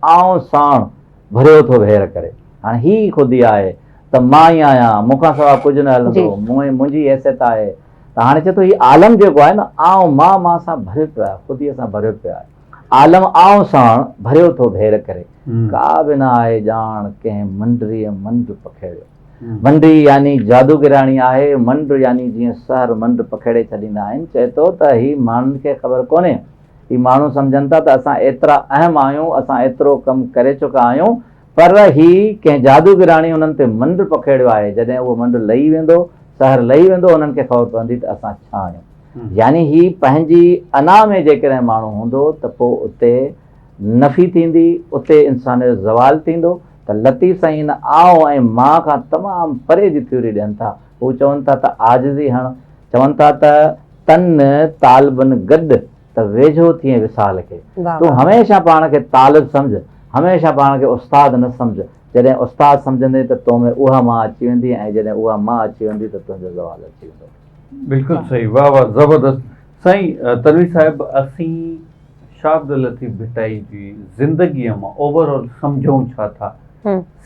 आऊं साण भरियो थो भेर करे। हाणे ही ख़ुदी आहे त मां ई आहियां, मूंखां सवाइ कुझु न हलंदो, मुंहिंजी हैसियत आहे। त हाणे चए थो हीउ आलम जेको आहे न, आऊं मां सां भरियो पियो आहे, ख़ुदीअ सां भरियो पियो आहे। आलम आऊं साण भरियो थो भेर करे, का बि न आहे ॼाण कंहिं मंडरीअ मंड पखेड़ियो। मंडी यानी जादूगिराणी आहे, मंड यानी जीअं सहर मंड पखेड़े छॾींदा आहिनि। चए थो त ही माण्हुनि खे ख़बर कोन्हे, ही माण्हू सम्झनि था त असां एतिरा अहम आहियूं, असां एतिरो कमु करे चुका आहियूं, पर ही कंहिं जादूगिराणी हुननि ते मंड पखेड़ियो आहे। जॾहिं उहो मंड लही वेंदो, सहर लही वेंदो, हुननि खे ख़बर पवंदी त असां छा आहियूं। यानी ही पंहिंजी अना में जेकॾहिं माण्हू हूंदो त पोइ उते नफ़ी थींदी, उते इंसान जो ज़वाल थींदो। त लतीफ़ साईं हिन आऊं ऐं मां खां तमामु परे जी थ्योरी ॾियनि था। हू चवनि था त आजिज़ी हण, चवनि था त तन तालिबनि गॾु त वेझो थिए विसाल खे। तूं हमेशह पाण खे तालिब सम्झ, हमेशह पाण खे उस्ताद न सम्झ। जॾहिं उस्ताद सम्झंदे त तो में उहा मां अची वेंदी ऐं जॾहिं उहा मां अची वेंदी त तुंहिंजो ज़वाल अची वेंदो। बिल्कुलु सही, वाह वाह, ज़बरदस्त। साईं तनवीर साहिब, असीं शाह अब्दुल लतीफ़ भिटाई जी ज़िंदगीअ मां ओवरऑल सम्झूं छा था,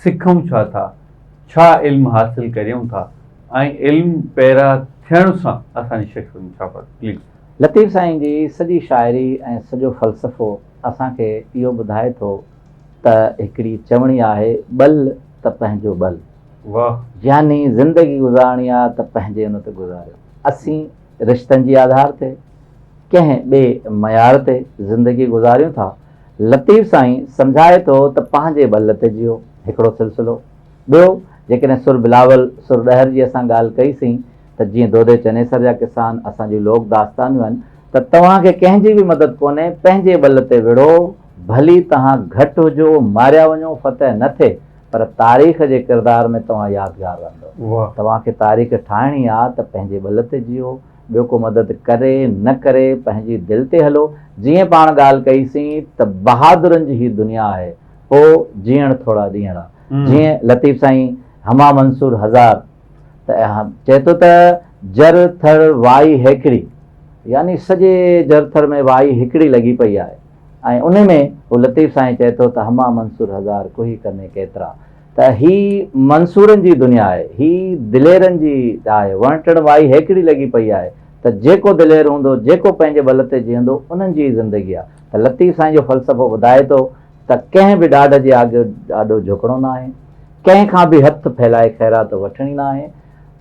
सिखूं छा था, छा इल्मु हासिल करियूं था ऐं इल्मु पैदा थियण सां असांजी शख़्स में छा फ़र्क़ु? प्लीज़। लतीफ़ साईं जी सॼी शाइरी ऐं सॼो फ़लसफ़ो असांखे इहो ॿुधाए थो त हिकिड़ी चवणी आहे, बल त पंहिंजो बल, वाह। यानी ज़िंदगी गुज़ारणी आहे त पंहिंजे उन ते गुज़ारियो। असीं रिश्तनि जी आधार ते कंहिं ॿिए मयार ते ज़िंदगी गुज़ारियूं था। लतीफ़ साईं सम्झाए थो त पंहिंजे बल ते जियो, हिकिड़ो सिलसिलो। ॿियो, जेकॾहिं सुर बिलावल सुर ॾहर जी असां ॻाल्हि कईसीं त जीअं दोदे चनेसर जा किसान असांजी लोक दास्तानियूं आहिनि, त तव्हांखे कंहिंजी बि मदद कोन्हे, पंहिंजे बल ते विढ़ो, भली तव्हां घटि हुजो, मारिया वञो, फतह न थिए, पर तारीख़ जे किरदार में तव्हां यादगार रहंदो। तव्हांखे तारीख़ ठाहिणी आहे त पंहिंजे बल ते जियो, ॿियो को मदद करे न करे पंहिंजी दिलि ते हलो। जीअं पाण ॻाल्हि कईसीं त बहादुरनि जी ही दुनिया आहे, पोइ जीअण थोरा ॾींहं आहे। जीअं लतीफ़ साईं हमा मंसूर हज़ार त चए थो त जर थर वाई हिकिड़ी, यानी सॼे जरथर में वाई हिकिड़ी लॻी पई आहे, ऐं उन में उहो लतीफ़ साईं चए थो त हमा मंसूर हज़ार कोई कने केतिरा। त ही मंसूरनि जी दुनिया आहे, ही दिलेरनि जी आहे, वणटण वाई हिकिड़ी लॻी पई आहे, त जेको दिलेर हूंदो, जेको पंहिंजे बल ते जीअंदो, उन्हनि जी ज़िंदगी आहे। त लतीफ़ साईं जो फ़लसफ़ो ॿुधाए थो त कंहिं बि ॾाढ जे आगे ॾाढो झुकणो न आहे, कंहिंखां बि हथु फैलाए ख़ैरात वठणी न आहे,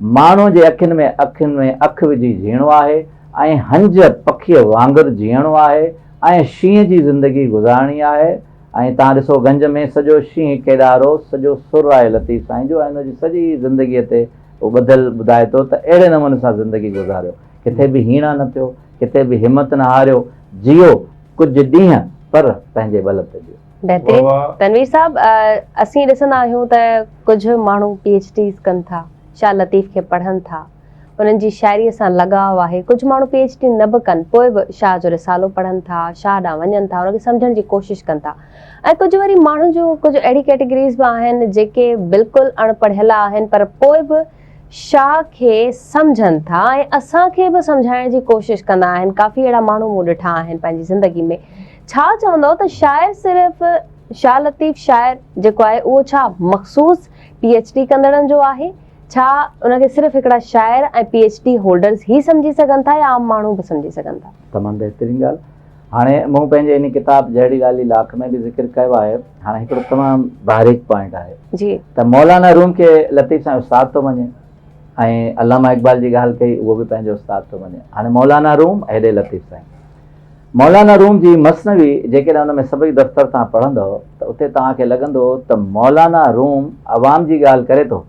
माण्हू जे अखियुनि में अखि विझी जीअणो आहे, ऐं हंज पखीअ वांगुरु जीअणो आहे, ऐं शींहं जी ज़िंदगी गुज़ारणी आहे। ऐं तव्हां ॾिसो गंज में सॼो शींहं केॾारो, सॼो सुर आहे लतीफ़ साईं जो, ऐं हुनजी सॼी ज़िंदगीअ ते उहो ॿधल ॿुधाए थो त अहिड़े नमूने सां ज़िंदगी गुज़ारियो, किथे बि हीणा न थियो, किथे बि हिमत न हारियो, जियो कुझु ॾींहं पर पंहिंजे बल ते जियो। बहितरीन। तनवीर साहब, असीं ॾिसंदा आहियूं त कुझु माण्हू PhDs कनि था, शाह लतीफ़ खे पढ़नि था, उन्हनि जी शाइरीअ सां लगाव आहे। कुझु माण्हू PhD न बि कनि, पोइ बि शाह जो रिसालो पढ़नि था, शाह ॾांहुं वञनि था, उनखे सम्झण जी कोशिशि कनि था। ऐं कुझु वरी माण्हू जो कुझु अहिड़ी कैटेगरीज़ बि आहिनि जेके बिल्कुलु अणपढ़ियल आहिनि, पर पोइ बि शाह खे सम्झनि था ऐं असांखे बि सम्झाइण जी कोशिशि कंदा आहिनि। काफ़ी अहिड़ा माण्हू मूं ॾिठा आहिनि पंहिंजी ज़िंदगी में। छा चवंदव त शाइर सिर्फ़ु शाह लतीफ़ शाइर जेको आहे उहो छा मख़सूस PhD कंदड़नि जो आहे? छा उनखे सिर्फ़ु हिकिड़ा शाइर ऐं PhD होल्डर्स ई सम्झी सघनि था या आम माण्हू बि सम्झी सघनि था? तमामु बहितरीनु ॻाल्हि। हाणे मूं पंहिंजे इन किताब जहिड़ी ॻाल्हि लाख में बि ज़िक्र कयो आहे। हाणे हिकिड़ो तमामु बारीक पॉइंट आहे जी, त मौलाना रूम खे लतीफ़ साईं उस्ताद थो मञे, ऐं अलामा इक़बाल जी ॻाल्हि कई, उहो बि पंहिंजो उस्ताद थो मञे। हाणे मौलाना रूम हेॾे लतीफ़ साईं। मौलाना रूम जी मसनवी जेकॾहिं उन में सभई दफ़्तर तव्हां पढ़ंदव त उते तव्हांखे लॻंदो त मौलाना रूम अवाम जी ॻाल्हि करे थो,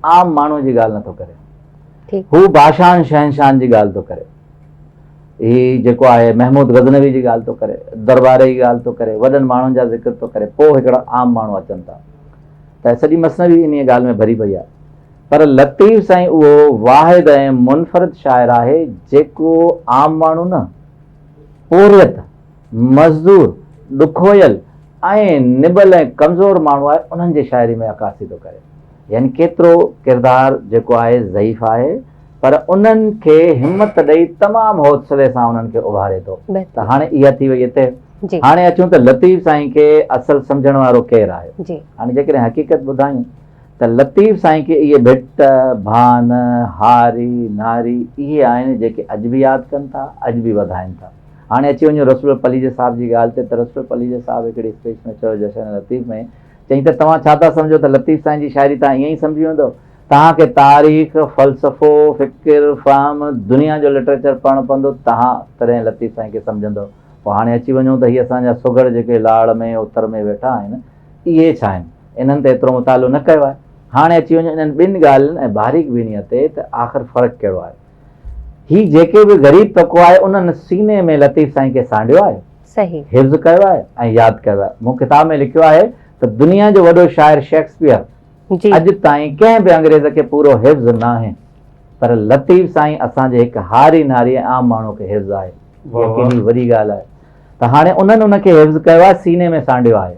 आम माण्हू जी ॻाल्हि नथो करे। हू बादशाह शहनशाह जी ॻाल्हि थो करे, ही जेको आहे महमूद गज़नवी जी ॻाल्हि थो करे, दरबार जी ॻाल्हि थो करे, वॾनि माण्हुनि जा ज़िक्र थो करे, पोइ हिकिड़ा आम माण्हू अचनि था, त सॼी मसनवी इन ॻाल्हि में भरी पई आहे। पर लतीफ़ साईं उहो वाहिद ऐं मुनफ़रिद शाइर आहे जेको आम माण्हू न, पोरियत, मज़दूर, ॾुखोयल ऐं निबल ऐं कमज़ोर माण्हू आहे, उन्हनि जे शाइरी में अकासी थो करे। यानी केतिरो किरदारु जेको आहे ज़ईफ़ आहे, पर उन्हनि खे हिमत ॾेई तमामु हौसले सां उन्हनि खे उभारे थो। त हाणे इहा थी वई हिते। हाणे अचूं त लतीफ़ साईं खे असुलु सम्झण वारो केरु आहे। हाणे जेकॾहिं हक़ीक़त ॿुधायूं त लतीफ़ साईं खे इहे भिट, भान, हारी, नारी इहे आहिनि जेके अॼु बि यादि कनि था, अॼु बि वधाइनि था। हाणे अची वञूं रसूल पलीजे साहिब जी ॻाल्हि ते, त रसूल पलीजे साहिब हिकिड़ी स्पीच में चयो जशन लतीफ़ में, चई त तव्हां छा था सम्झो त लतीफ़ साईं जी शाइरी तव्हां ईअं ई सम्झी वेंदो, तव्हांखे तारीख़, फ़लसफ़ो, फ़िक्र, फ़हम, दुनिया जो लिटरेचर पढ़णु पवंदो, तव्हां तॾहिं लतीफ़ साईं खे सम्झंदो। पोइ हाणे अची वञूं त हीअ असांजा सुगड़ जेके लाड़ में उत्तर में वेठा आहिनि, इहे छा आहिनि, इन्हनि ते एतिरो मुतालो न कयो आहे। हाणे अची वञूं इन्हनि ॿिनि ॻाल्हियुनि ऐं बारीक ॿिन्हीअ ते, त आख़िर फ़र्क़ु कहिड़ो आहे। ही जेके बि ग़रीब तबिक़ो आहे उन्हनि सीने में लतीफ़ साईं खे सांढियो आहे, सही हिफ़्ज़ कयो आहे ऐं यादि कयो आहे। मूं किताब में लिखियो आहे त दुनिया जो वॾो शाइर शेक्सपियर अॼु ताईं कंहिं बि अंग्रेज़ खे पूरो हिफ़्ज़ न आहे, पर लतीफ़ साईं असांजे हिकु हारी नारी आम माण्हू खे हिफ़्ज़ आहे। केॾी वॾी ॻाल्हि आहे। त हाणे उन्हनि उनखे हिफ़्ज़ कयो आहे, सीने में सांढियो आहे।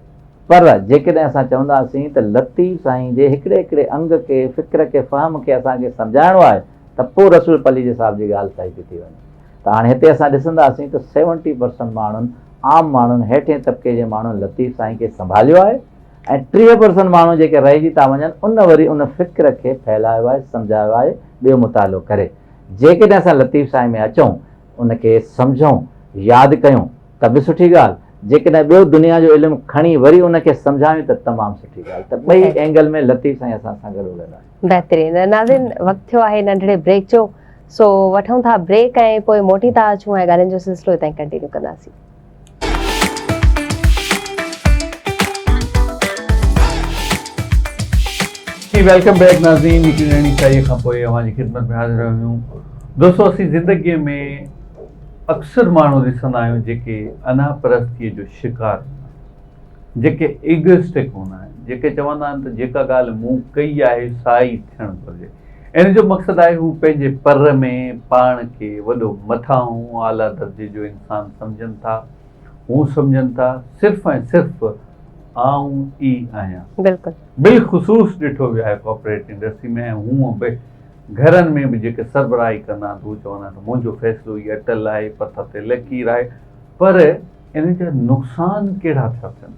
पर जेकॾहिं असां चवंदासीं त लतीफ़ साईं जे हिकिड़े हिकिड़े अंग खे, फ़िक्र खे, फ़हम खे असांखे सम्झाइणो आहे, त पोइ रसूल पलीजे साहिब जी ॻाल्हि सही थी वञे। त हाणे हिते असां ॾिसंदासीं त 70% माण्हुनि, आम माण्हुनि, हेठें तबिके जे माण्हुनि लतीफ़ साईं खे संभालियो आहे ऐं 30% माण्हू जेके रहिजी था वञनि उन वरी उन फ़िक्र खे फैलायो आहे, सम्झायो आहे, ॿियो मुतालो करे। जेकॾहिं असां लतीफ़ साईं में अचूं, उनखे सम्झूं, यादि कयूं त बि सुठी ॻाल्हि, जेकॾहिं ॿियो दुनिया जो इल्मु खणी वरी उनखे सम्झायूं त तमामु सुठी ॻाल्हि। त ॿई एंगल में लतीफ़ साईं असां सां गॾु आहे। बहितरीन। नाज़रीन, वक़्तु थियो आहे नंढड़े ब्रेक जो, सो वठूं था ब्रेक ऐं पोइ मोटी था अचूं ऐं ॻाल्हियुनि जो सिलसिलो हितां कंटिन्यू कंदासीं। वेलकम बैक नाज़रीन, हिकिड़ी नई शाही खां पोइ अव्हांजी ख़िदमत में हाज़िर आहियूं। दोस्तों, असीं ज़िंदगीअ में अक्सर माण्हू ॾिसंदा आहियूं जेके अनापरस्तीअ जो शिकार, जेके इगोइस्टिक हूंदा आहिनि, जेके चवंदा आहिनि त जेका ॻाल्हि मूं कई आहे सा ई थियणु घुरिजे। इन जो मक़सदु आहे हू पंहिंजे पर में पाण खे वॾो मथां आला दर्जे जो इंसानु सम्झनि था। हू सम्झनि था सिर्फ़ु ऐं सिर्फ़ु आऊं ई आहियां। बिल्कुलु बिलख़ुसूस ॾिठो वियो आहे कॉर्पोरेट इंडस्ट्री में। हूअं बि घरनि में बि जेके सरबराही कंदा आहिनि हू चवंदा आहिनि मुंहिंजो फ़ैसिलो ई अटल आहे, पथ ते लकीर आहे, पर इन जा नुक़सान कहिड़ा था थियनि।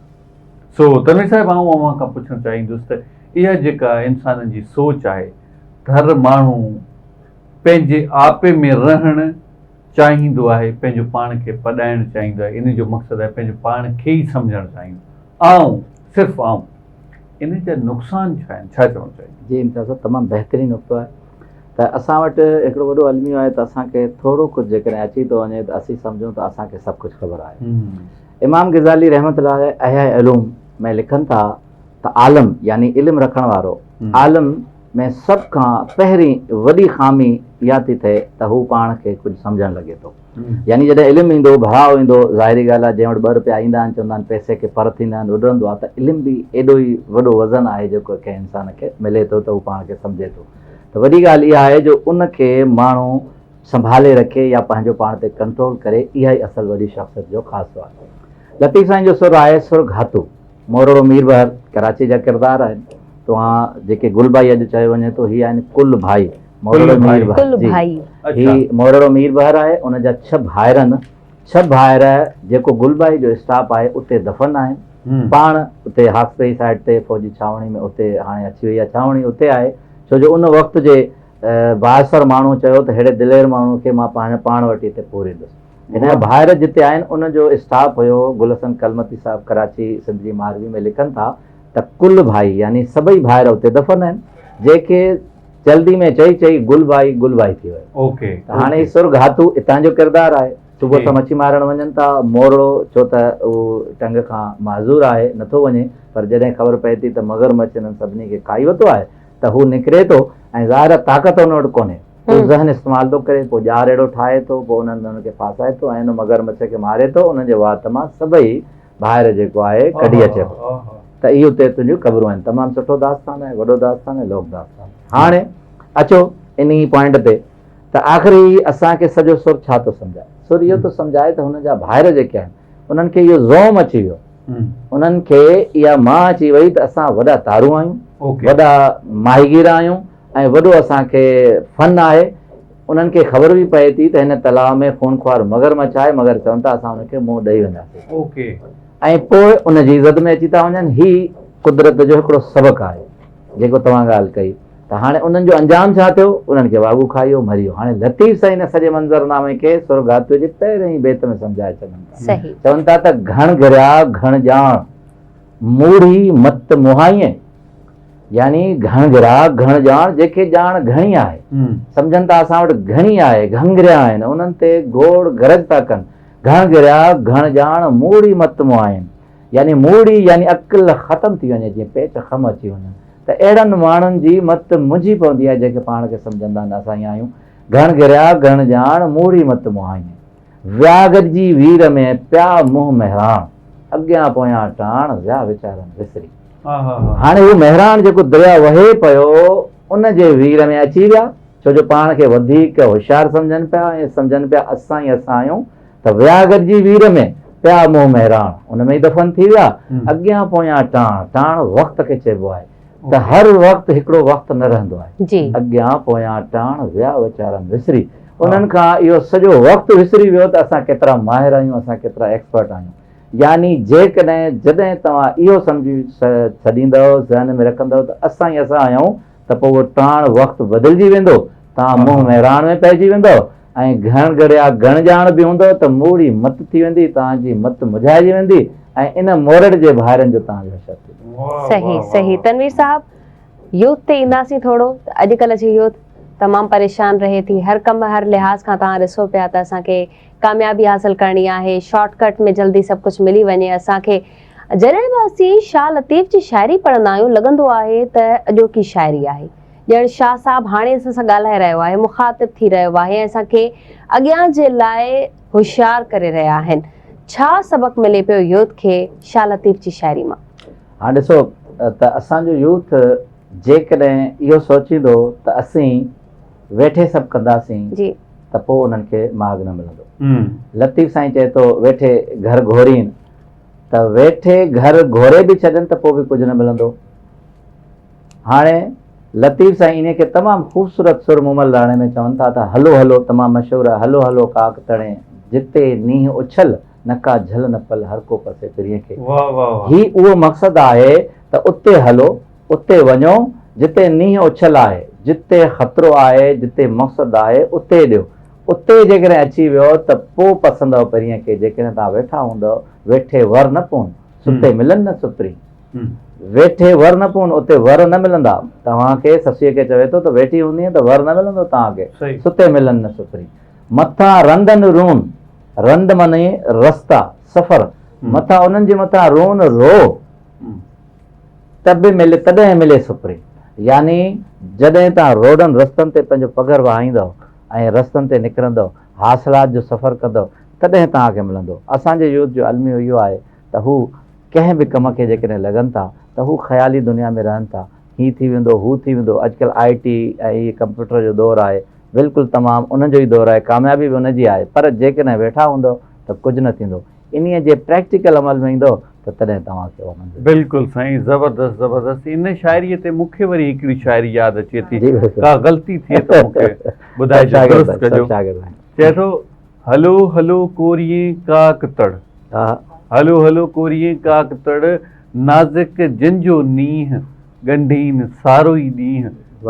सो तन्वीर साहिबु, आऊं अव्हां खां पुछणु चाहींदुसि त इहा जेका इंसाननि जी सोच आहे, हर माण्हू पंहिंजे आपे में रहणु चाहींदो आहे, पंहिंजो पाण खे पढ़ाइणु चाहींदो आहे, इन जो मक़सदु आहे पंहिंजो पाण खे ई सम्झणु चाहींदो, आऊं सिर्फ़ु आऊं। इन जा नुक़सान छा आहिनि, छा चवणु चाहींदो? जी इम्तियाज़ साहब, तमामु बहितरीनु नुक़्तो आहे त असां वटि हिकिड़ो वॾो अलमियो आहे त असांखे थोरो कुझु जेकॾहिं अची थो वञे त असीं सम्झूं त असांखे सभु कुझु ख़बर आहे। इमाम ग़ज़ाली रहमतुल्लाह अलैह अहया उलूम में लिखनि था त आलम यानी इल्मु रखण वारो, आलम में सभ खां पहिरीं वॾी ख़ामी इहा थी थिए त हू पाण खे कुझु सम्झणु लॻे थो। यानी जॾहिं इल्मु ईंदो, भराव ईंदो, ज़ाहिरी ॻाल्हि आहे, जंहिं वटि 2 रुपया ईंदा आहिनि, चवंदा आहिनि पैसे खे पर थींदा आहिनि, उॾंदो आहे, त इल्मु बि एॾो ई वॾो वज़न आहे जेको कंहिं इंसान खे मिले थो त हू पाण खे सम्झे थो। त वॾी ॻाल्हि इहा आहे जो उनखे माण्हू संभाले रखे या पंहिंजो पाण ते कंट्रोल करे, इहा ई असुलु वॾी शख़्सियत जो ख़ासि आहे। लतीफ़ साईं जो सुर आहे सुर घातू। मोरड़ो मीर बहर कराची जा किरदार आहिनि। तव्हां जेके गुलबाई अॼु चयो वञे थो, हीअ आहिनि कुल भाई मोरड़ो मीर बहर। ही मोरड़ो मीर बहर आहे, उनजा 6 भाइर आहिनि। 6 भाइर जेको गुलबाई जो स्टाफ आहे उते दफ़न आहिनि। पाण उते हाफ़्सई साइड ते फौजी छावणी में, उते हाणे अची वई आहे छावणी, उते आहे, छो जो उन वक़्त जे बासर माण्हू चयो त हेड़े दिलेर माण्हू खे मां पाण वटि हिते पूरींदुसि। हिन जा भाइर जिते आहिनि उनजो स्टाफ हुयो। गुलहसन कलमती साहिबु कराची सिंधी मारवी में लिखनि था त कुल भाई यानी सभई भाइर उते दफ़न आहिनि, जंहिंखे जल्दी में चई गुलबाई थी वियो। हाणे सुर घातू हितां जो किरदारु आहे। सुबुह सां मच्छी मारणु वञनि था, मोरड़ो छो त उहो टंग खां माज़ूर आहे, नथो वञे, पर जॾहिं ख़बर पए थी त मगरमच्छ हिननि सभिनी खे खाई वरितो आहे त हू निकिरे थो ऐं ज़ाहिर ताक़त हुन वटि कोन्हे, पोइ ज़हन इस्तेमालु थो करे, पोइ ॼार अहिड़ो ठाहे थो, पोइ उन्हनि हुनखे फासाए थो ऐं हुन मगरमच्छ खे मारे थो, उनजे वात मां सभई ॿाहिरि जेको आहे कढी अचे थो। त इहो उते तुंहिंजियूं क़बरूं आहिनि। तमामु सुठो दास्तान आहे, वॾो दास्तान आहे, लोक दास्तान। हाणे अचो इन पॉइंट ते त आख़िरी असांखे सॼो सुर छा थो सम्झाए। सुर इहो थो सम्झाए त हुन जा भाइर जेके आहिनि उन्हनि खे इहो ज़ोम अची वियो, उन्हनि खे इहा मां अची वई त असां वॾा तारू आहियूं, वॾा माहीगीर आहियूं ऐं वॾो असांखे फन आहे। उन्हनि खे ख़बर बि पए थी त हिन तलाउ में खूनख्वार मगरमच्छ आहे, मगर चवनि था असां हुनखे मुंहुं ॾेई वेंदासीं ऐं पोइ उनजी इज़त में अची था वञनि। ही कुदरत जो हिकिड़ो सबक़ु आहे जेको तव्हां ॻाल्हि कई। त हाणे उन्हनि जो अंजाम छा थियो, उन्हनि खे वाॻू खाई वियो, मरी वियो। हाणे लतीफ़ साईं हिन सॼे मंज़रनामे खे सुरगातू जे पहिरें ई बेत में सम्झाए चवनि था त घण घिरिया घण ॼाण मूड़ी मत मुहाईं, यानी घण घिरिया घण ॼाण, जेके ॼाण घणी आहे, सम्झनि था असां वटि घणी आहे, घंघरिया आहिनि, उन्हनि ते घोड़ गरज था कनि। घण घिरिया घण ॼाण मूड़ी मत मुहाईं, यानी मूड़ी यानी अक़ल ख़तमु थी वञे, जीअं पेट खम अची वञनि। त अहिड़नि माण्हुनि जी मत मुंझी पवंदी आहे जेके पाण खे सम्झंदा आहिनि असां ई आहियूं। घण घिरिया घण ॼाण मूड़ी मत मुहाईं, व्याग जी वीर में पिया मुंहुं महिराण, अॻियां पोयां टाण विया वीचारनि विसरी। हाणे उहो महिराण जेको दरिया वहे पियो उनजे वीर में अची विया, छो जो पाण खे वधीक होशियारु सम्झनि पिया ऐं सम्झनि पिया असां ई असां आहियूं। त व्याग जी वीर में पिया मुंहुं महिराण, उन में ई दफ़न थी विया। अॻियां पोयां टाण, टाण वक़्त खे चइबो आहे त हर वक़्तु हिकिड़ो वक़्तु न रहंदो आहे। अॻियां पोयां टाण विया वीचारनि विसरी, उन्हनि खां इहो सॼो वक़्तु विसरी वियो त असां केतिरा माहिर आहियूं, असां केतिरा एक्सपर्ट आहियूं। यानी जेकॾहिं जॾहिं तव्हां इहो सम्झी छॾींदव ज़हन में रखंदव त असां ई असां आहियूं त पोइ उहो टाण वक़्तु बदिलिजी वेंदो, तव्हां मुंहुं महिराण में पइजी वेंदव ऐं घण गरिया घण ॼाण बि हूंदव त मूड़ी मत थी वेंदी, तव्हांजी मत मुझाइजी वेंदी ऐं इन मोरड़ जे भाइरनि जो तव्हांजो असरु थींदो। सही सही। तनवीर साहब, यूथ ते ईंदासीं थोरो। अॼुकल्ह जी यूथ तमामु परेशान रहे थी, हर कम हर लिहाज़ खां तव्हां ॾिसो पिया त असांखे कामयाबी हासिल करणी आहे, शॉर्टकट में जल्दी सभु कुझु मिली वञे असांखे। जॾहिं बि असीं शाह लतीफ़ जी शाइरी पढ़ंदा आहियूं लॻंदो आहे त अॼोकी शाइरी आहे, ॼण शाह साहब हाणे असां सां ॻाल्हाए रहियो आहे, मुखातिब थी रहियो आहे ऐं असांखे अॻियां जे लाइ होशियार करे रहिया आहिनि। छा सबक़ मिले पियो यूथ खे शाह लतीफ़ जी शाइरी मां? हाणे ॾिसो त असांजो यूथ जेकॾहिं इहो सोचींदो त असीं वेठे सभु कंदासीं जी त पोइ उन्हनि खे मार्ग न मिलंदो। लतीफ़ साईं चए थो वेठे घर घोरीनि, त वेठे घर घोरे बि छॾनि त पोइ बि कुझु न मिलंदो। हाणे लतीफ़ साईं इन खे तमामु ख़ूबसूरत सुर मुमल लाणे में चवनि था त हलो हलो तमामु मशहूरु आहे, हलो हलो काक तणे जिते नींहं उछल न का झल न पल हर को पसे फिरीअ खे। ही उहो मक़सदु आहे त उते हलो, उते वञो जिते नींहं उछल आहे, जिते ख़तरो आहे, जिते मक़सदु आहे उते ॾियो। उते जेकॾहिं अची वियो त पोइ पसंदव परीअं खे। जेकॾहिं तव्हां वेठा हूंदव, वेठे वर न पवनि, सुते मिलनि न सुपरी। वेठे वर न पवनि, उते वर न मिलंदा। तव्हांखे ससीअ खे चवे थो त वेठी हूंदी त वर न मिलंदो तव्हांखे, सुते मिलनि न सुपरी। मथां रंदनि रून, रंद माने रस्ता सफ़र, मथां उन्हनि जे मथां रोन रो त बि मिले, तॾहिं मिले सुपरी। यानी जॾहिं तव्हां रोडनि रस्तनि ते पंहिंजो पघर वहाईंदव ऐं रस्तनि ते निकिरंदव, हासिलात जो सफ़र कंदव, तॾहिं तव्हांखे मिलंदो। असांजे यूथ जो अलमियो इहो आहे त हू कंहिं बि कम खे जेकॾहिं लॻनि था त हू ख़्याली दुनिया में रहनि था, हीअ थी वेंदो हू थी वेंदो। अॼुकल्ह IT ऐं इहे कंप्यूटर जो दौरु आहे, बिल्कुलु तमामु उन जो ई दौरु आहे, कामयाबी बि उनजी आहे। पर जेकॾहिं वेठा हूंदव त कुझु न थींदो। इन्हीअ जे प्रैक्टिकल अमल में ईंदो त तॾहिं तव्हांखे। बिल्कुलु साईं, ज़बरदस्त ज़बरदस्त। इन शाइरीअ ते मूंखे वरी हिकिड़ी शाइरी यादि अचे थी, का ग़लती थिए त मूंखे ॿुधाइजो, दुरुस्त कजो। चए थो हलो हलो कोरिए काक तड़, हलो हलो कोरिए काक तड़, नाज़ुक जिन जो नींहं ॻंढीन सारो ई ॾींहं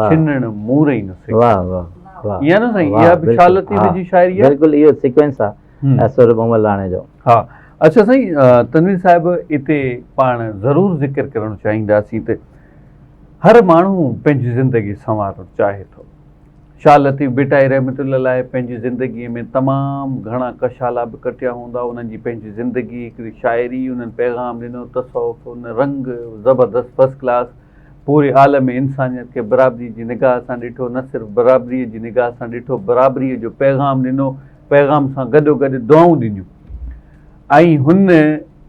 छिनण मूर ई न सघे। वाह वाह वाह, इहा न साईं, इहा बि शाह लतीफ़ जी शाइरी आहे। बिल्कुलु इहो सीक्वेंस आहे सुर मुमल लाणे जो। हा, अच्छा साईं, तनवीर साहिब, हिते पाण ज़रूरु ज़िक्र करणु चाहींदासीं त हर माण्हू पंहिंजी ज़िंदगी संवारणु चाहे थो। शाह लतीफ़ बिटाई रहमतुल्लाह अलैह पंहिंजी ज़िंदगीअ में तमामु घणा कशाला बि कटिया हूंदा। उन्हनि जी पंहिंजी ज़िंदगी, हिकिड़ी शाइरी, उन्हनि पैगाम ॾिनो, तसौफ़, उन रंग ज़बरदस्त फर्स्ट क्लास, पूरे आलम इंसानियत खे बराबरी जी निगाह सां ॾिठो। न सिर्फ़ु बराबरीअ जी निगाह सां ॾिठो, बराबरीअ जो पैगाम ॾिनो, पैगाम सां गॾोगॾु दुआऊं ॾिनियूं। ऐं हुन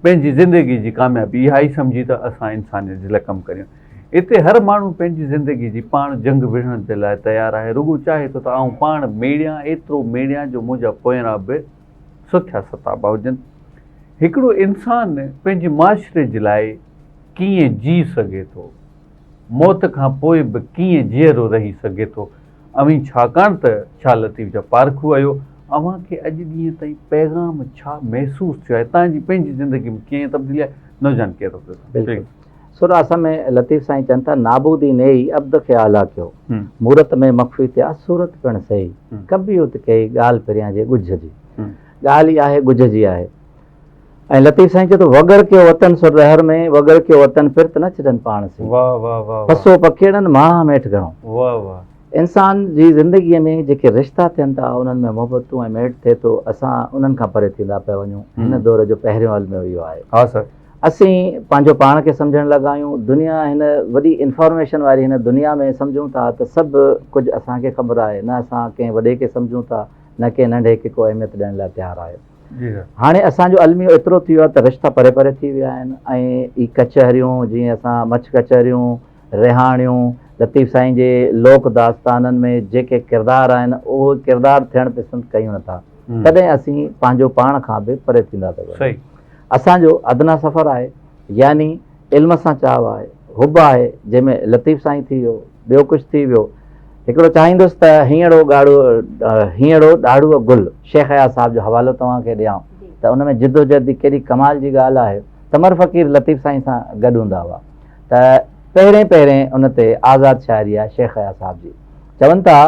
पंहिंजी ज़िंदगी जी कामयाबी इहा ई सम्झी त असां इंसानियत जे लाइ कमु करियूं। हिते हर माण्हू पंहिंजी ज़िंदगी जी पाण जंग विढ़ण जे लाइ तयारु आहे, रुॻो चाहे थो त आउं पाण मेड़ियां, एतिरो मेड़ियां जो मुंहिंजा पोयां बि सुठा सताबा हुजनि। हिकिड़ो इंसानु पंहिंजे माशरे जे लाइ कीअं जी सघे थो, मौत खां पोइ बि कीअं जीअरो रही सघे थो। अवी छाकाणि त शाह लतीफ़ जा पारखू आहियो, अव्हांखे अॼु ॾींहं ताईं पैगाम छा महसूसु थियो आहे, तव्हांजी पंहिंजी ज़िंदगी में कीअं तब्दीली आहे, नौजवान कहिड़ो? बिल्कुलु सुरास में लतीफ़ साईं चवनि था नाबूदी ने ई अब्द खे आला कयो, मूरत में मख़फ़ी थिया सूरत पिणु सही, कबियूत कई ॻाल्हि परियां जे ॻुझ जी। ॻाल्हि ई आहे ॻुझ जी आहे। ऐं लतीफ़ साईं चए थो वगर कयो वतन सुर रहर में, वगर कयो वतन फिरत न छॾनि पाण से, फसो पखेड़नि मां मेठ घणो। वाह वाह। इंसान जी ज़िंदगीअ में जेके रिश्ता थियनि था, उन्हनि में मोहबतूं ऐं मेट थिए थो, असां उन्हनि खां परे थींदा पिया वञूं। हिन दौर जो पहिरियों अलमियो इहो आहे। हा सर, असीं पंहिंजो पाण खे सम्झणु लॻा आहियूं। दुनिया हिन वॾी इंफॉर्मेशन वारी हिन दुनिया में सम्झूं था त सभु कुझु असांखे ख़बर आहे, न असां कंहिं वॾे खे सम्झूं था, न कंहिं नंढे खे को अहमियत ॾियण लाइ तयारु आहे। हाणे असांजो अलमियो एतिरो थी वियो आहे त रिश्ता परे परे थी विया आहिनि। ऐं ई कचहरियूं, जीअं असां मछ कचहरियूं, रिहाणियूं, लतीफ़ साईं जे लोक दास्ताननि में जेके किरदार आहिनि उहो किरदार थियणु पसंदि कयूं नथा, तॾहिं असीं पंहिंजो पाण खां बि परे थींदा था वञूं। असांजो अदना सफ़र आहे, यानी इल्म सां चाहु आहे, हुब आहे, जंहिंमें लतीफ़ साईं थी वियो, ॿियो कुझु थी वियो। हिकिड़ो चाहींदुसि त हींअड़ो ॾाढ़ूअ गुल, शेख हयात साहिब जो हवालो तव्हांखे ॾियां। त उन में जिदोजहद कहिड़ी कमाल जी ॻाल्हि आहे। तमर फ़क़ीर लतीफ़ साईं सां गॾु हूंदा हुआ त पहिरें उन ते आज़ाद शाइरी आहे शेख हया साहिब जी। चवनि था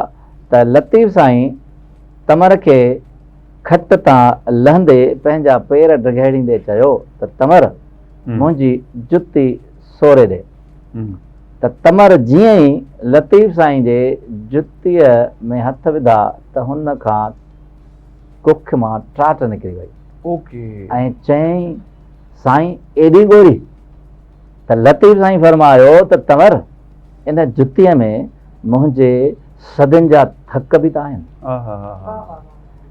त लतीफ़ साईं तमर खे खट तां लहंदे पंहिंजा पेर डिघाड़ींदे चयो त तमर मुंहिंजी जुती सोरे ॾे। त तमर जीअं ई लतीफ़ साईं जे जुतीअ में हथ विधा त हुन खां कुख मां टाट निकिरी वई। ओके। ऐं चयईं साईं एॾी ॻोरी? त लतीफ़ साईं फरमायो त तमर इन जुतीअ में मुंहिंजे सदियुनि जा थक बि त आहिनि।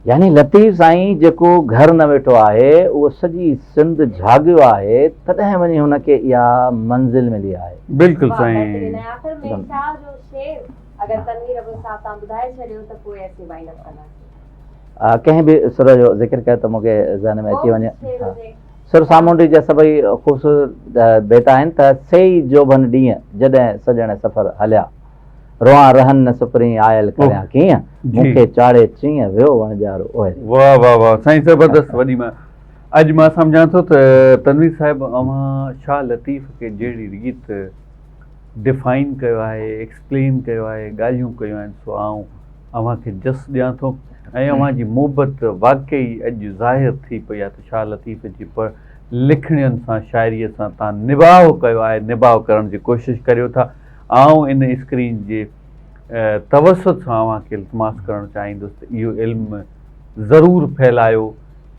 यानी लतीफ़ साईं जेको घर न वेठो आहे उहो सॼी सिंध झाॻियो आहे, तॾहिं वञी हुनखे इहा मंज़िल मिली आहे। बिल्कुलु साईं। आख़िर में शाह जो शेर अगर तनवीर अब्दुल साहब तां ॿुधाए छॾियो त पोइ असीं वाइंड अप कंदासीं। कंहिं बि सुर जो ज़िक्र कयो त मूंखे ज़हन में अची वञे। सुर सामुंडी जा सभई ख़ूबसूरत बेटा आहिनि त सेई जोबन ॾींहं जॾहिं सॼण सफ़र हलिया, रोआ रहन न सुपरी आयल करियां कीअं, मूंखे चाढ़े चीअं वियो वणजारो ओए। वाह वाह वाह साईं, ज़बरदस्त। वॾी मां अॼु मां सम्झां थो त तनवीर साहिब अवां शाह लतीफ़ खे जहिड़ी रीति डिफाइन कयो आहे, एक्सप्लेन कयो आहे, ॻाल्हियूं कयूं आहिनि, सो आउं अव्हांखे जस ॾियां थो ऐं अव्हां जी मोहबत वाक़ई अॼु ज़ाहिर थी पई आहे त शाह लतीफ़ जी लिखणियुनि सां शाइरीअ सां तव्हां निभाउ कयो आहे, निभाउ करण जी कोशिशि करियो था। आउं इन स्क्रीन जे तवसुत सां अव्हांखे इल्तिमास करणु चाहींदुसि त इहो इल्मु ज़रूरु फैलायो,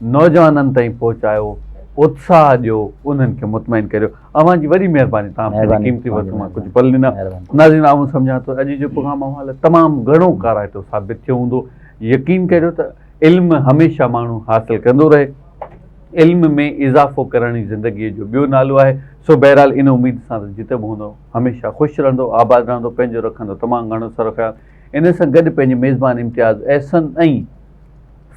नौजवाननि ताईं पहुचायो, उत्साह ॾियो, उन्हनि खे मुतमइन करियो। अव्हां जी वॾी महिरबानी, तव्हां क़ीमती वक़्त मां कुझु पल ॾिना। नाज़रीन, आउं सम्झां थो अॼु जो प्रोग्राम अव्हां तमामु घणो काराइतो साबित थियो हूंदो। यकीन करियो त इल्मु हमेशह माण्हू हासिलु कंदो रहे। इल्म में इज़ाफ़ो करण ई ज़िंदगीअ जो ॿियो नालो आहे। सो बहरहाल इन उमेद सां त जिते बि हूंदो हमेशह ख़ुशि रहंदो, आबाद रहंदो, पंहिंजो रखंदो तमामु घणो सर ख़्यालु। इन सां गॾु पंहिंजे मेज़बान इम्तियाज़ अहसन ऐं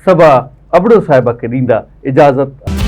सबा अबड़ो साहिबा खे ॾींदा इजाज़त।